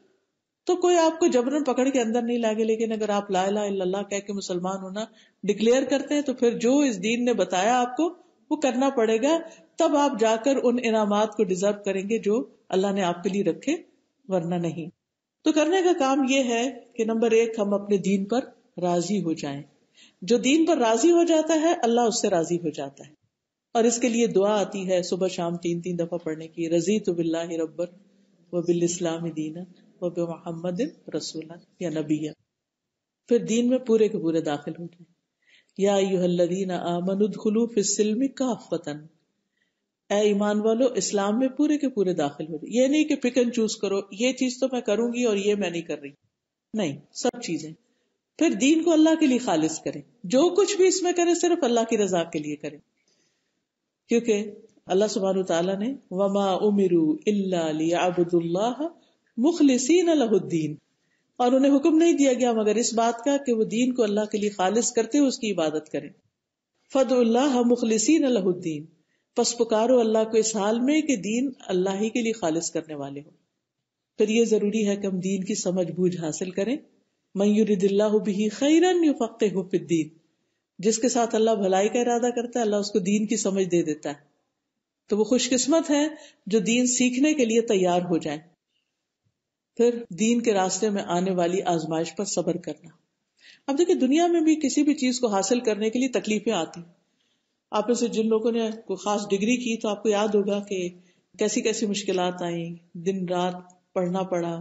تو کوئی آپ کو جبرن پکڑ کے اندر نہیں لاگے، لیکن اگر آپ لا الہ الا اللہ کہہ کے مسلمان ہونا ڈکلیئر کرتے ہیں تو پھر جو اس دین نے بتایا آپ کو وہ کرنا پڑے گا. تب آپ جا کر ان انعامات کو ڈیزرو کریں گے جو اللہ نے آپ کے لیے رکھے، ورنہ نہیں. تو کرنے کا کام یہ ہے کہ نمبر 1 ہم اپنے دین پر راضی ہو جائیں. جو دین پر راضی ہو جاتا ہے اللہ اس سے راضی ہو جاتا ہے. اور اس کے لیے دعا آتی ہے صبح شام 3 دفعہ پڑھنے کی، رضیت باللہ ربا وبالاسلام دینا وبمحمد رسولا یا نبیا. پھر دین میں پورے کے پورے داخل ہو جائیں. یا ایھا الذین آمنوا ادخلوا فی السلم کافۃ، اے ایمان والو اسلام میں پورے کے پورے داخل ہو جائیں. یہ نہیں کہ پک اینڈ چوز کرو، یہ چیز تو میں کروں گی اور یہ میں نہیں کر رہی، نہیں، سب چیزیں. پھر دین کو اللہ کے لیے خالص کریں، جو کچھ بھی اس میں کریں صرف اللہ کی رضا کے لیے کریں. کیونکہ اللہ سبحانہ وتعالیٰ نے وما امروا الا لیعبدوا اللہ مخلصین لہ الدین، اور انہیں حکم نہیں دیا گیا مگر اس بات کا کہ وہ دین کو اللہ کے لیے خالص کرتے ہوئے اس کی عبادت کریں. فادعوا اللہ مخلصین لہ الدین، پس پکارو اللہ کو اس حال میں کہ دین اللہ ہی کے لیے خالص کرنے والے ہو. پھر یہ ضروری ہے کہ ہم دین کی سمجھ بوجھ حاصل کریں. من یرد اللہ بہ خیرا یفقہہ فی الدین، جس کے ساتھ اللہ بھلائی کا ارادہ کرتا ہے اللہ اس کو دین کی سمجھ دے دیتا ہے. تو وہ خوش قسمت ہے جو دین سیکھنے کے لیے تیار ہو جائیں. پھر دین کے راستے میں آنے والی آزمائش پر صبر کرنا. اب دیکھیں دنیا میں بھی کسی بھی چیز کو حاصل کرنے کے لیے تکلیفیں آتی. آپ میں سے جن لوگوں نے کوئی خاص ڈگری کی تو آپ کو یاد ہوگا کہ کیسی کیسی مشکلات آئیں, دن رات پڑھنا پڑا,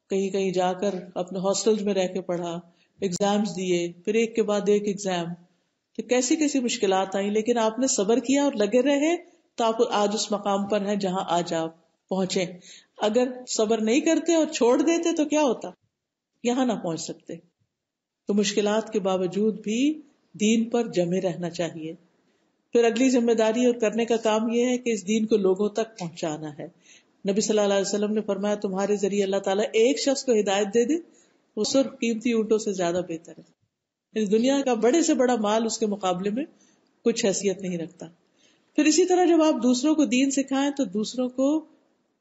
کہیں کہیں جا کر اپنے ہاسٹل میں رہ کے پڑھا, ایگزامز دیے, پھر ایک کے بعد ایک ایگزام, تو کیسی کیسی مشکلات آئیں, لیکن آپ نے صبر کیا اور لگے رہے تو آپ آج اس مقام پر ہیں جہاں آج آپ پہنچے. اگر صبر نہیں کرتے اور چھوڑ دیتے تو کیا ہوتا, یہاں نہ پہنچ سکتے. تو مشکلات کے باوجود بھی دین پر جمے رہنا چاہیے. پھر اگلی ذمہ داری اور کرنے کا کام یہ ہے کہ اس دین کو لوگوں تک پہنچانا ہے. نبی صلی اللہ علیہ وسلم نے فرمایا تمہارے ذریعے اللہ تعالیٰ ایک شخص کو ہدایت دے دے وہ سرخ قیمتی اونٹوں سے زیادہ بہتر ہے. اس دنیا کا بڑے سے بڑا مال اس کے مقابلے میں کچھ حیثیت نہیں رکھتا. پھر اسی طرح جب آپ دوسروں کو دین سکھائیں تو دوسروں کو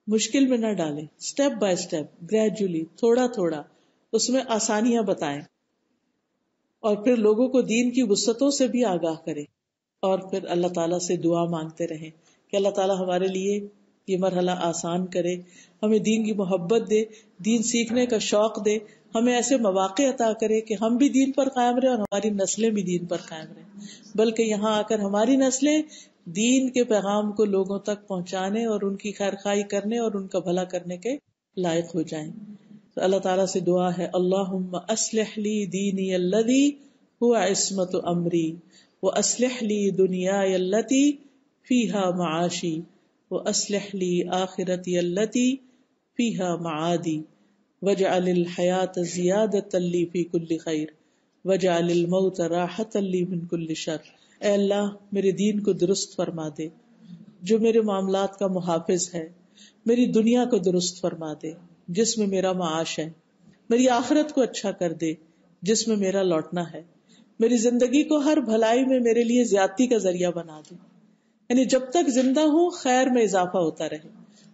مشکل میں نہ ڈالیں, سٹیپ بائی سٹیپ, گریجولی, تھوڑا تھوڑا اس میں آسانیاں بتائیں, اور پھر لوگوں کو دین کی وسعتوں سے بھی آگاہ کریں, اور پھر اللہ تعالیٰ سے دعا مانگتے رہیں کہ اللہ تعالیٰ ہمارے لیے یہ مرحلہ آسان کرے, ہمیں دین کی محبت دے, دین سیکھنے کا شوق دے, ہمیں ایسے مواقع عطا کرے کہ ہم بھی دین پر قائم رہیں اور ہماری نسلیں بھی دین پر قائم رہیں, بلکہ یہاں آ کر ہماری نسلیں دین کے پیغام کو لوگوں تک پہنچانے اور ان کی خیر خواہی کرنے اور ان کا بھلا کرنے کے لائق ہو جائیں. تو اللہ تعالیٰ سے دعا ہے اللہم اصلح لی دینی الذی هو عصمت امری واصلح لی دنیای التی فیہا معاشی واصلح لی آخرتی التی فیہا معادی واجعل الحیاۃ زیادۃ لی فی کل خیر واجعل الموت راحۃ لی من کل شر. اے اللہ میرے دین کو درست فرما دے جو میرے معاملات کا محافظ ہے, میری دنیا کو درست فرما دے جس میں میرا معاش ہے, میری آخرت کو اچھا کر دے جس میں میرا لوٹنا ہے, میری زندگی کو ہر بھلائی میں میرے لیے زیادتی کا ذریعہ بنا دے, یعنی جب تک زندہ ہوں خیر میں اضافہ ہوتا رہے,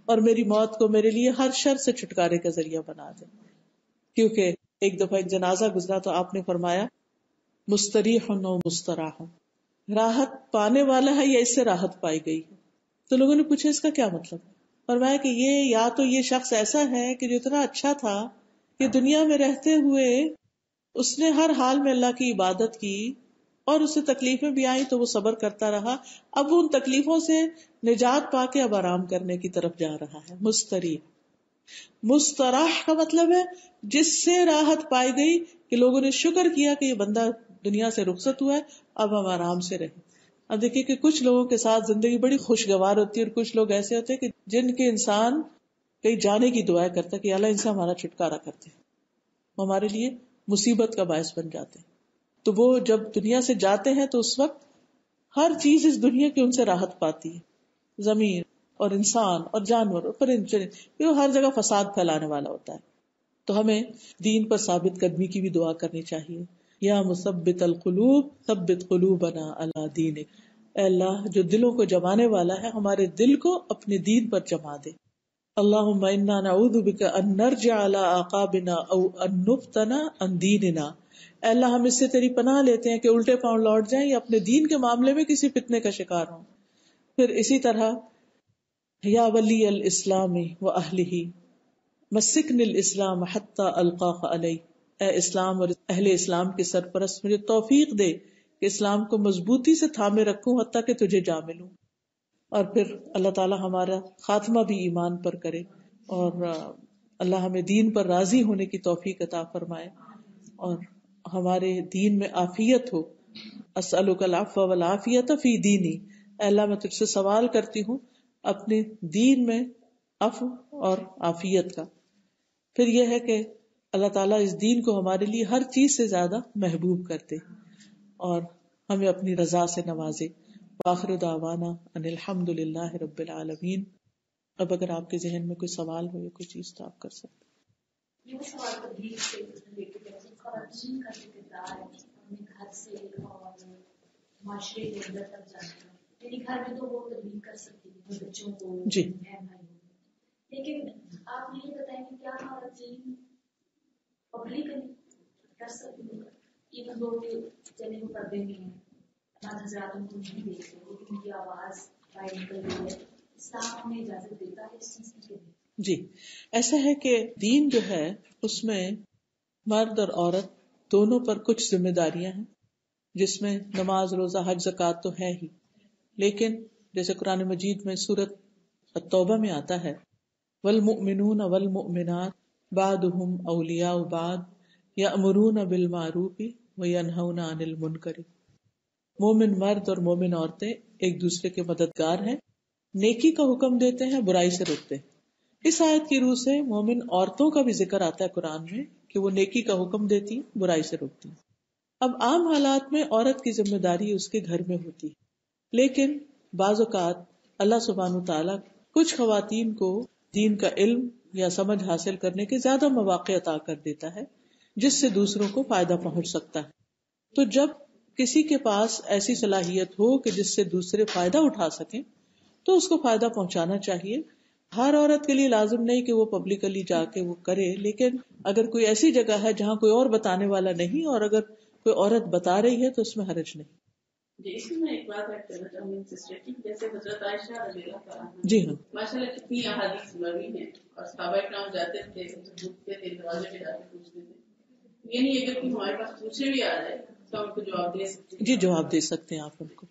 اور میری موت کو میرے لیے ہر شر سے چھٹکارے کا ذریعہ بنا دے. کیونکہ ایک دفعہ ایک جنازہ گزرا تو آپ نے فرمایا مستریح و مستراح, راحت پانے والا ہے یا اس سے راحت پائی گئی ہے. تو لوگوں نے پوچھا اس کا کیا مطلب, فرمایا کہ یہ یا تو یہ شخص ایسا ہے کہ جو اتنا اچھا تھا کہ دنیا میں رہتے ہوئے اس نے ہر حال میں اللہ کی عبادت کی اور اسے تکلیفیں بھی آئیں تو وہ صبر کرتا رہا, اب وہ ان تکلیفوں سے نجات پا کے اب آرام کرنے کی طرف جا رہا ہے. مستراح کا مطلب ہے جس سے راحت پائی گئی کہ لوگوں نے شکر کیا کہ یہ بندہ دنیا سے رخصت ہوا ہے, اب ہم آرام سے رہیں. اب دیکھیے کہ کچھ لوگوں کے ساتھ زندگی بڑی خوشگوار ہوتی ہے اور کچھ لوگ ایسے ہوتے ہیں کہ جن کے انسان کہیں جانے کی دعا کرتا ہے کہ اللہ ان سے ہمارا چھٹکارا کرتے ہیں, وہ ہمارے لیے مصیبت کا باعث بن جاتے ہیں. تو وہ جب دنیا سے جاتے ہیں تو اس وقت ہر چیز اس دنیا کی ان سے راحت پاتی ہے, زمین اور انسان اور جانور اور پرندے, وہ ہر جگہ فساد پھیلانے والا ہوتا ہے. تو ہمیں دین پر ثابت قدمی کی بھی دعا کرنی چاہیے. یا مثبت القلوب ثبت قلوبنا علی دینک, اے اللہ جو دلوں کو جمانے والا ہے ہمارے دل کو اپنے دین پر جما دے. اللہم انا نعوذ بک ان نرجع علی اعقابنا او ان نفتن عن دیننا, اے اللہ ہم اس سے تیری پناہ لیتے ہیں کہ الٹے پاؤں لوٹ جائیں یا اپنے دین کے معاملے میں کسی فتنے کا شکار ہوں. پھر اسی طرح یا ولی الاسلام و اہلہ مسکن الاسلام حتی القاک علیہ, اے اسلام اور اہل اسلام کے سرپرست مجھے توفیق دے کہ اسلام کو مضبوطی سے تھامے رکھوں حتیٰ کہ تجھے جا ملوں. اور پھر اللہ تعالی ہمارا خاتمہ بھی ایمان پر کرے اور اللہ ہمیں دین پر راضی ہونے کی توفیق عطا فرمائے اور ہمارے دین میں عافیت ہو. اسألک العفو والعافیت فی دینی, اے اللہ میں تجھ سے سوال کرتی ہوں اپنے دین میں عفو اور عافیت کا. پھر یہ ہے کہ اللہ تعالیٰ اس دین کو ہمارے لیے ہر چیز سے زیادہ محبوب کرتے اور ہمیں اپنی رضا سے نوازے. وآخر دعوانا ان الحمد للہ رب العالمین. اب اگر آپ کے ذہن میں کوئی سوال ہو یا کوئی چیز تو آپ کر سکتے. یہ سوال تبدیل سے ریلیٹڈ ہے کہ خواتین کا جو کردار ہے اپنے گھر سے اور معاشرے کے اندر تک جانا ہے, یعنی گھر میں تو وہ تبدیل کر سکتی ہے بچوں کو بہن بھائیوں کو, لیکن آپ یہ بتائیں کہ کیا خواتین پبلک کر سکتی ہیں ایون دو چلے وہ پردے میں ہیں, بعض حضرات ان کو نہیں دیکھتے لیکن ان کی آواز باہر نکل رہی ہے, اسلام ہمیں اجازت دیتا ہے اس چیز کی. جی ایسا ہے کہ دین جو ہے اس میں مرد اور عورت دونوں پر کچھ ذمہ داریاں ہیں، جس میں نماز، روزہ، حج، زکوٰۃ تو ہے ہی، لیکن جیسے قرآن مجید میں سورۃ التوبہ میں آتا ہے والمؤمنون والمؤمنات بعضهم اولیاء بعض یأمرون بالمعروف وینہون عن المنکر، مومن مرد اور مومن عورتیں ایک دوسرے کے مددگار ہیں، نیکی کا حکم دیتے ہیں، برائی سے روکتے ہیں۔ اس آیت کی روح سے مومن عورتوں کا بھی ذکر آتا ہے قرآن میں کہ وہ نیکی کا حکم دیتی، برائی سے روکتی۔ اب عام حالات میں عورت کی ذمہ داری اس کے گھر میں ہوتی، لیکن بعض اوقات اللہ سبحانہ وتعالیٰ کچھ خواتین کو دین کا علم یا سمجھ حاصل کرنے کے زیادہ مواقع عطا کر دیتا ہے، جس سے دوسروں کو فائدہ پہنچ سکتا ہے۔ تو جب کسی کے پاس ایسی صلاحیت ہو کہ جس سے دوسرے فائدہ اٹھا سکیں تو اس کو فائدہ پہنچانا چاہیے۔ ہر عورت کے لیے لازم نہیں کہ وہ پبلکلی جا کے وہ کرے، لیکن اگر کوئی ایسی جگہ ہے جہاں کوئی اور بتانے والا نہیں اور اگر کوئی عورت بتا رہی ہے تو اس میں حرج نہیں۔ جی، اس میں ایک بات ایڈ کرنا چاہوں گی سسٹر کی، جیسے حضرت عائشہ رضی اللہ تعالیٰ عنہا، جی ہاں، ماشاء اللہ کتنی احادیث مروی ہیں، اور صحابہ کرام جاتے تھے، ڈھونڈتے تھے، دروازے پہ جا کے پوچھتے تھے۔ یہ نہیں اگر کوئی ہمارے پاس پوچھے بھی آ جائے تو ہم کو جواب دے سکتے ہیں۔ جی جواب دے سکتے ہیں آپ ان کو۔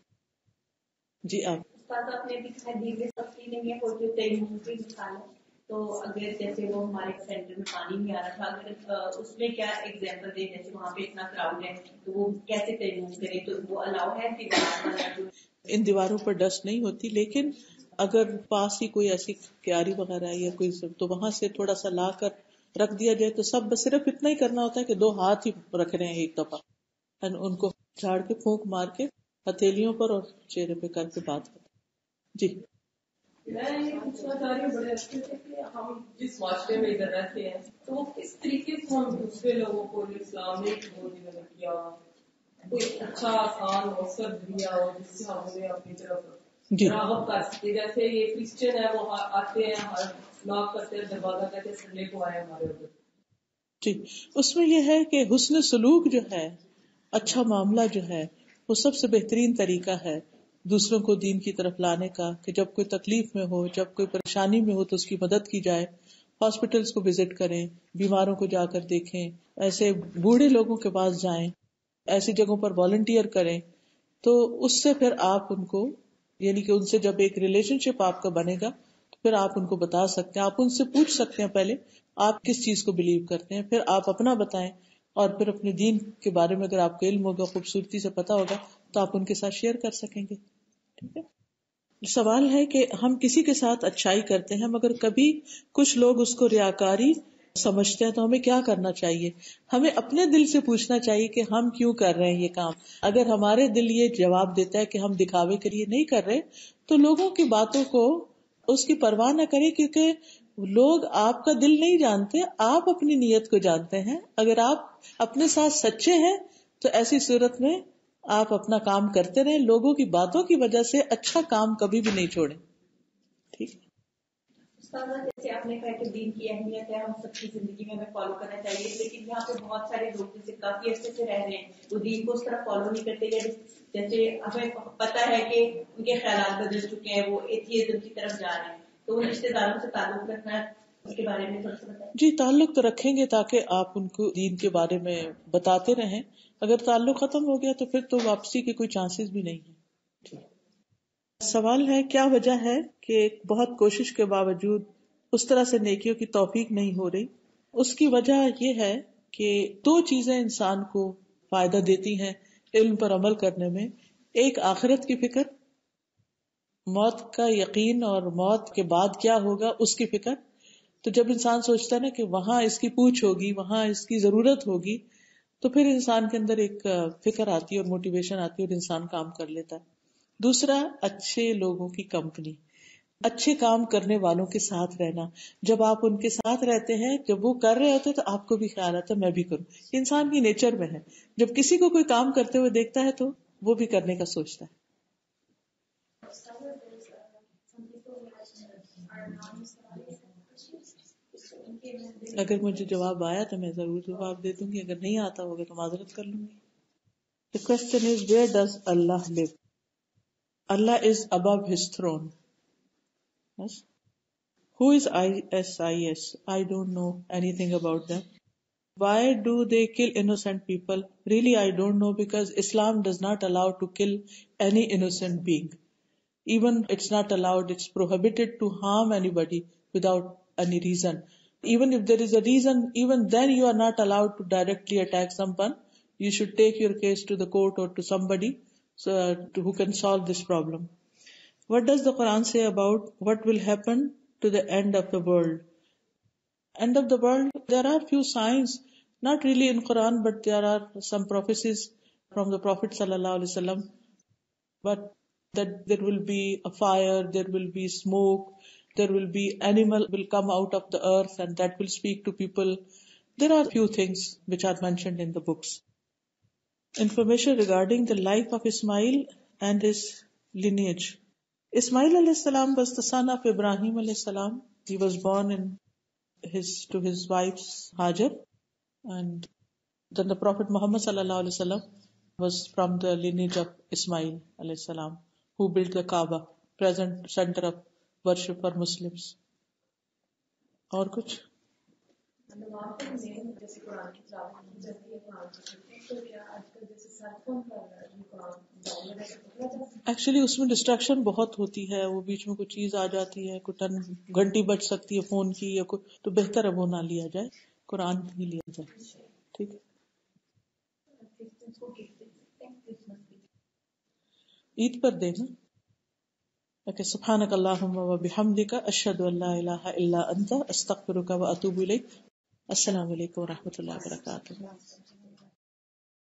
جی آپ استاد آپ نے بھی کہا دین میں سختی نہیں ہے، کوئی جو تیمم کی مثال ہے، تو اگر جیسے وہ ہمارے سینٹر میں پانی نہیں آ رہا تھا، اگر اس میں کیا ایگزامپل دے، جیسے وہاں پہ اتنا کراؤڈ ہے تو وہ کیسے تیمم کرے، تو وہ الاؤ ہے کہ ان دیواروں پر ڈسٹ نہیں ہوتی، لیکن اگر پاس ہی کوئی ایسی کیاری وغیرہ ہے یا کوئی تو وہاں سے تھوڑا سا لا کر رکھ دیا جائے تو سب بس صرف اتنا ہی کرنا ہوتا ہے کہ 2 ہاتھ ہی رکھ رہے ہیں ایک دفعہ، ان کو جھاڑ کے پھونک مار کے ہتھیلیوں پر اور چہرے پہ کر کے بات کرتے۔ جی میں یہ پوچھنا چاہ رہی ہوں بڑے اچھے سے کہ ہم جس معاشرے میں ادھر رہتے ہیں تو وہ کس طریقے سے ہم دوسرے لوگوں کو اسلامک کیا کوئی اچھا آسان موثر ذریعہ ہو جس سے ہم انہیں اپنی طرف راغب کر سکتے۔ جیسے یہ کرسچن ہے، وہ آتے ہیں، ناک کرتے ہیں، دروازہ کہتے ہیں سنڈے کو آئے ہمارے ادھر۔ جی، اس میں یہ ہے کہ حسن سلوک جو ہے، اچھا معاملہ جو ہے، وہ سب سے بہترین طریقہ ہے دوسروں کو دین کی طرف لانے کا، کہ جب کوئی تکلیف میں ہو، جب کوئی پریشانی میں ہو تو اس کی مدد کی جائے۔ ہاسپٹلس کو وزٹ کریں، بیماروں کو جا کر دیکھیں، ایسے بوڑھے لوگوں کے پاس جائیں، ایسی جگہوں پر والنٹیئر کریں، تو اس سے پھر آپ ان کو، یعنی کہ ان سے جب ایک ریلیشن شپ آپ کا بنے گا تو پھر آپ ان کو بتا سکتے ہیں، آپ ان سے پوچھ سکتے ہیں پہلے آپ کس چیز کو بلیو کرتے ہیں، پھر آپ اپنا بتائیں، اور پھر اپنے دین کے بارے میں اگر آپ کو علم ہوگا، خوبصورتی سے پتا ہوگا تو آپ ان کے ساتھ شیئر کر سکیں گے۔ ٹھیک ہے، سوال ہے کہ ہم کسی کے ساتھ اچھائی کرتے ہیں مگر کبھی کچھ لوگ اس کو ریاکاری سمجھتے ہیں، تو ہمیں کیا کرنا چاہیے؟ ہمیں اپنے دل سے پوچھنا چاہیے کہ ہم کیوں کر رہے ہیں یہ کام۔ اگر ہمارے دل یہ جواب دیتا ہے کہ ہم دکھاوے کے لیے نہیں کر رہے، تو لوگوں کی باتوں کو اس کی پرواہ نہ کریں، کیونکہ لوگ آپ کا دل نہیں جانتے، آپ اپنی نیت کو جانتے ہیں۔ اگر آپ اپنے ساتھ سچے ہیں تو ایسی صورت میں آپ اپنا کام کرتے رہیں، لوگوں کی باتوں کی وجہ سے اچھا کام کبھی بھی نہیں چھوڑیں۔ ٹھیک ہے، استاذہ جیسے آپ نے کہا کہ دین کی اہمیت ہے، ہم سب کی زندگی میں ہمیں فالو کرنا چاہیے، لیکن یہاں پہ بہت سارے لوگ جیسے کافی عرصے سے رہ رہے ہیں وہ دین کو اس طرح فالو نہیں کرتے، جیسے ہمیں پتا ہے کہ ان کے خیالات بدل چکے ہیں، وہ ایتھیزم کی طرف جا رہے ہیں، تو ان رشتے داروں سے تعلق رکھنا ہے، اس کے بارے میں تھوڑا سا بتائیں۔ جی تعلق تو رکھیں گے تاکہ آپ ان کو دین کے بارے میں بتاتے رہیں، اگر تعلق ختم ہو گیا تو پھر تو واپسی کے کوئی چانسز بھی نہیں ہیں۔ سوال ہے کیا وجہ ہے کہ بہت کوشش کے باوجود اس طرح سے نیکیوں کی توفیق نہیں ہو رہی؟ اس کی وجہ یہ ہے کہ 2 چیزیں انسان کو فائدہ دیتی ہیں علم پر عمل کرنے میں، ایک آخرت کی فکر، موت کا یقین اور موت کے بعد کیا ہوگا اس کی فکر۔ تو جب انسان سوچتا ہے نا کہ وہاں اس کی پوچھ ہوگی، وہاں اس کی ضرورت ہوگی، تو پھر انسان کے اندر ایک فکر آتی ہے اور موٹیویشن آتی ہے اور انسان کام کر لیتا ہے۔ دوسرا، اچھے لوگوں کی کمپنی، اچھے کام کرنے والوں کے ساتھ رہنا۔ جب آپ ان کے ساتھ رہتے ہیں، جب وہ کر رہے ہوتے تو آپ کو بھی خیال آتا ہے میں بھی کروں، انسان کی نیچر میں ہے، جب کسی کو کوئی کام کرتے ہوئے دیکھتا ہے تو وہ بھی کرنے کا سوچتا ہے۔ اگر مجھے جواب آیا تو میں ضرور جواب دے دوں گی، اگر نہیں آتا ہوگا تو معذرت کر لوں گی۔ The question is, where does Allah live? Allah is above his throne. Yes. Who is ISIS? I don't know anything about them. Why do they kill innocent people? Really, I don't know, because Islam does not allow to kill any innocent being. Even it's not allowed, it's prohibited to harm anybody without any reason. Even if there is a reason, even then you are not allowed to directly attack someone. You should take your case to the court or to somebody who can solve this problem. What does the Quran say about what will happen to the end of the world? End of the world, there are few signs, not really in Quran, but there are some prophecies from the Prophet sallallahu alaihi wasallam. But that there will be a fire, there will be smoke, there will be animal will come out of the earth and that will speak to people. There are few things which are mentioned in the books. Information regarding the life of Ismail and his lineage. Ismail alayhi salam was the son of Ibrahim alayhi salam. He was born to his wife's Hajar, and then the Prophet Muhammad sallallahu alaihi wasallam was from the lineage of Ismail alayhi salam, who built the Kaaba, present center of worship for Muslims. اور کچھ وہاں پر میں جیسے قرآن کی تلاوت کی جاتی ہے قرآن کی، تو کیا آج کل جیسے سیل فون پر قرآن ایکچولی اس میں ڈسٹریکشن بہت ہوتی ہے، وہ بیچ میں کوئی چیز آ جاتی ہے، کوئی گھنٹی بج سکتی ہے فون کی یا کوئی، تو بہتر ہے وہ نہ لیا جائے، قرآن ہی لیا جائے. ٹھیک ہے، عید پر دینا. اوکے، سبحانک اللہم و بحمدک، اشہد ان لا الہ الا انت، استغفرک و اتوب الیک. السلام علیکم و رحمۃ اللہ وبرکاتہ.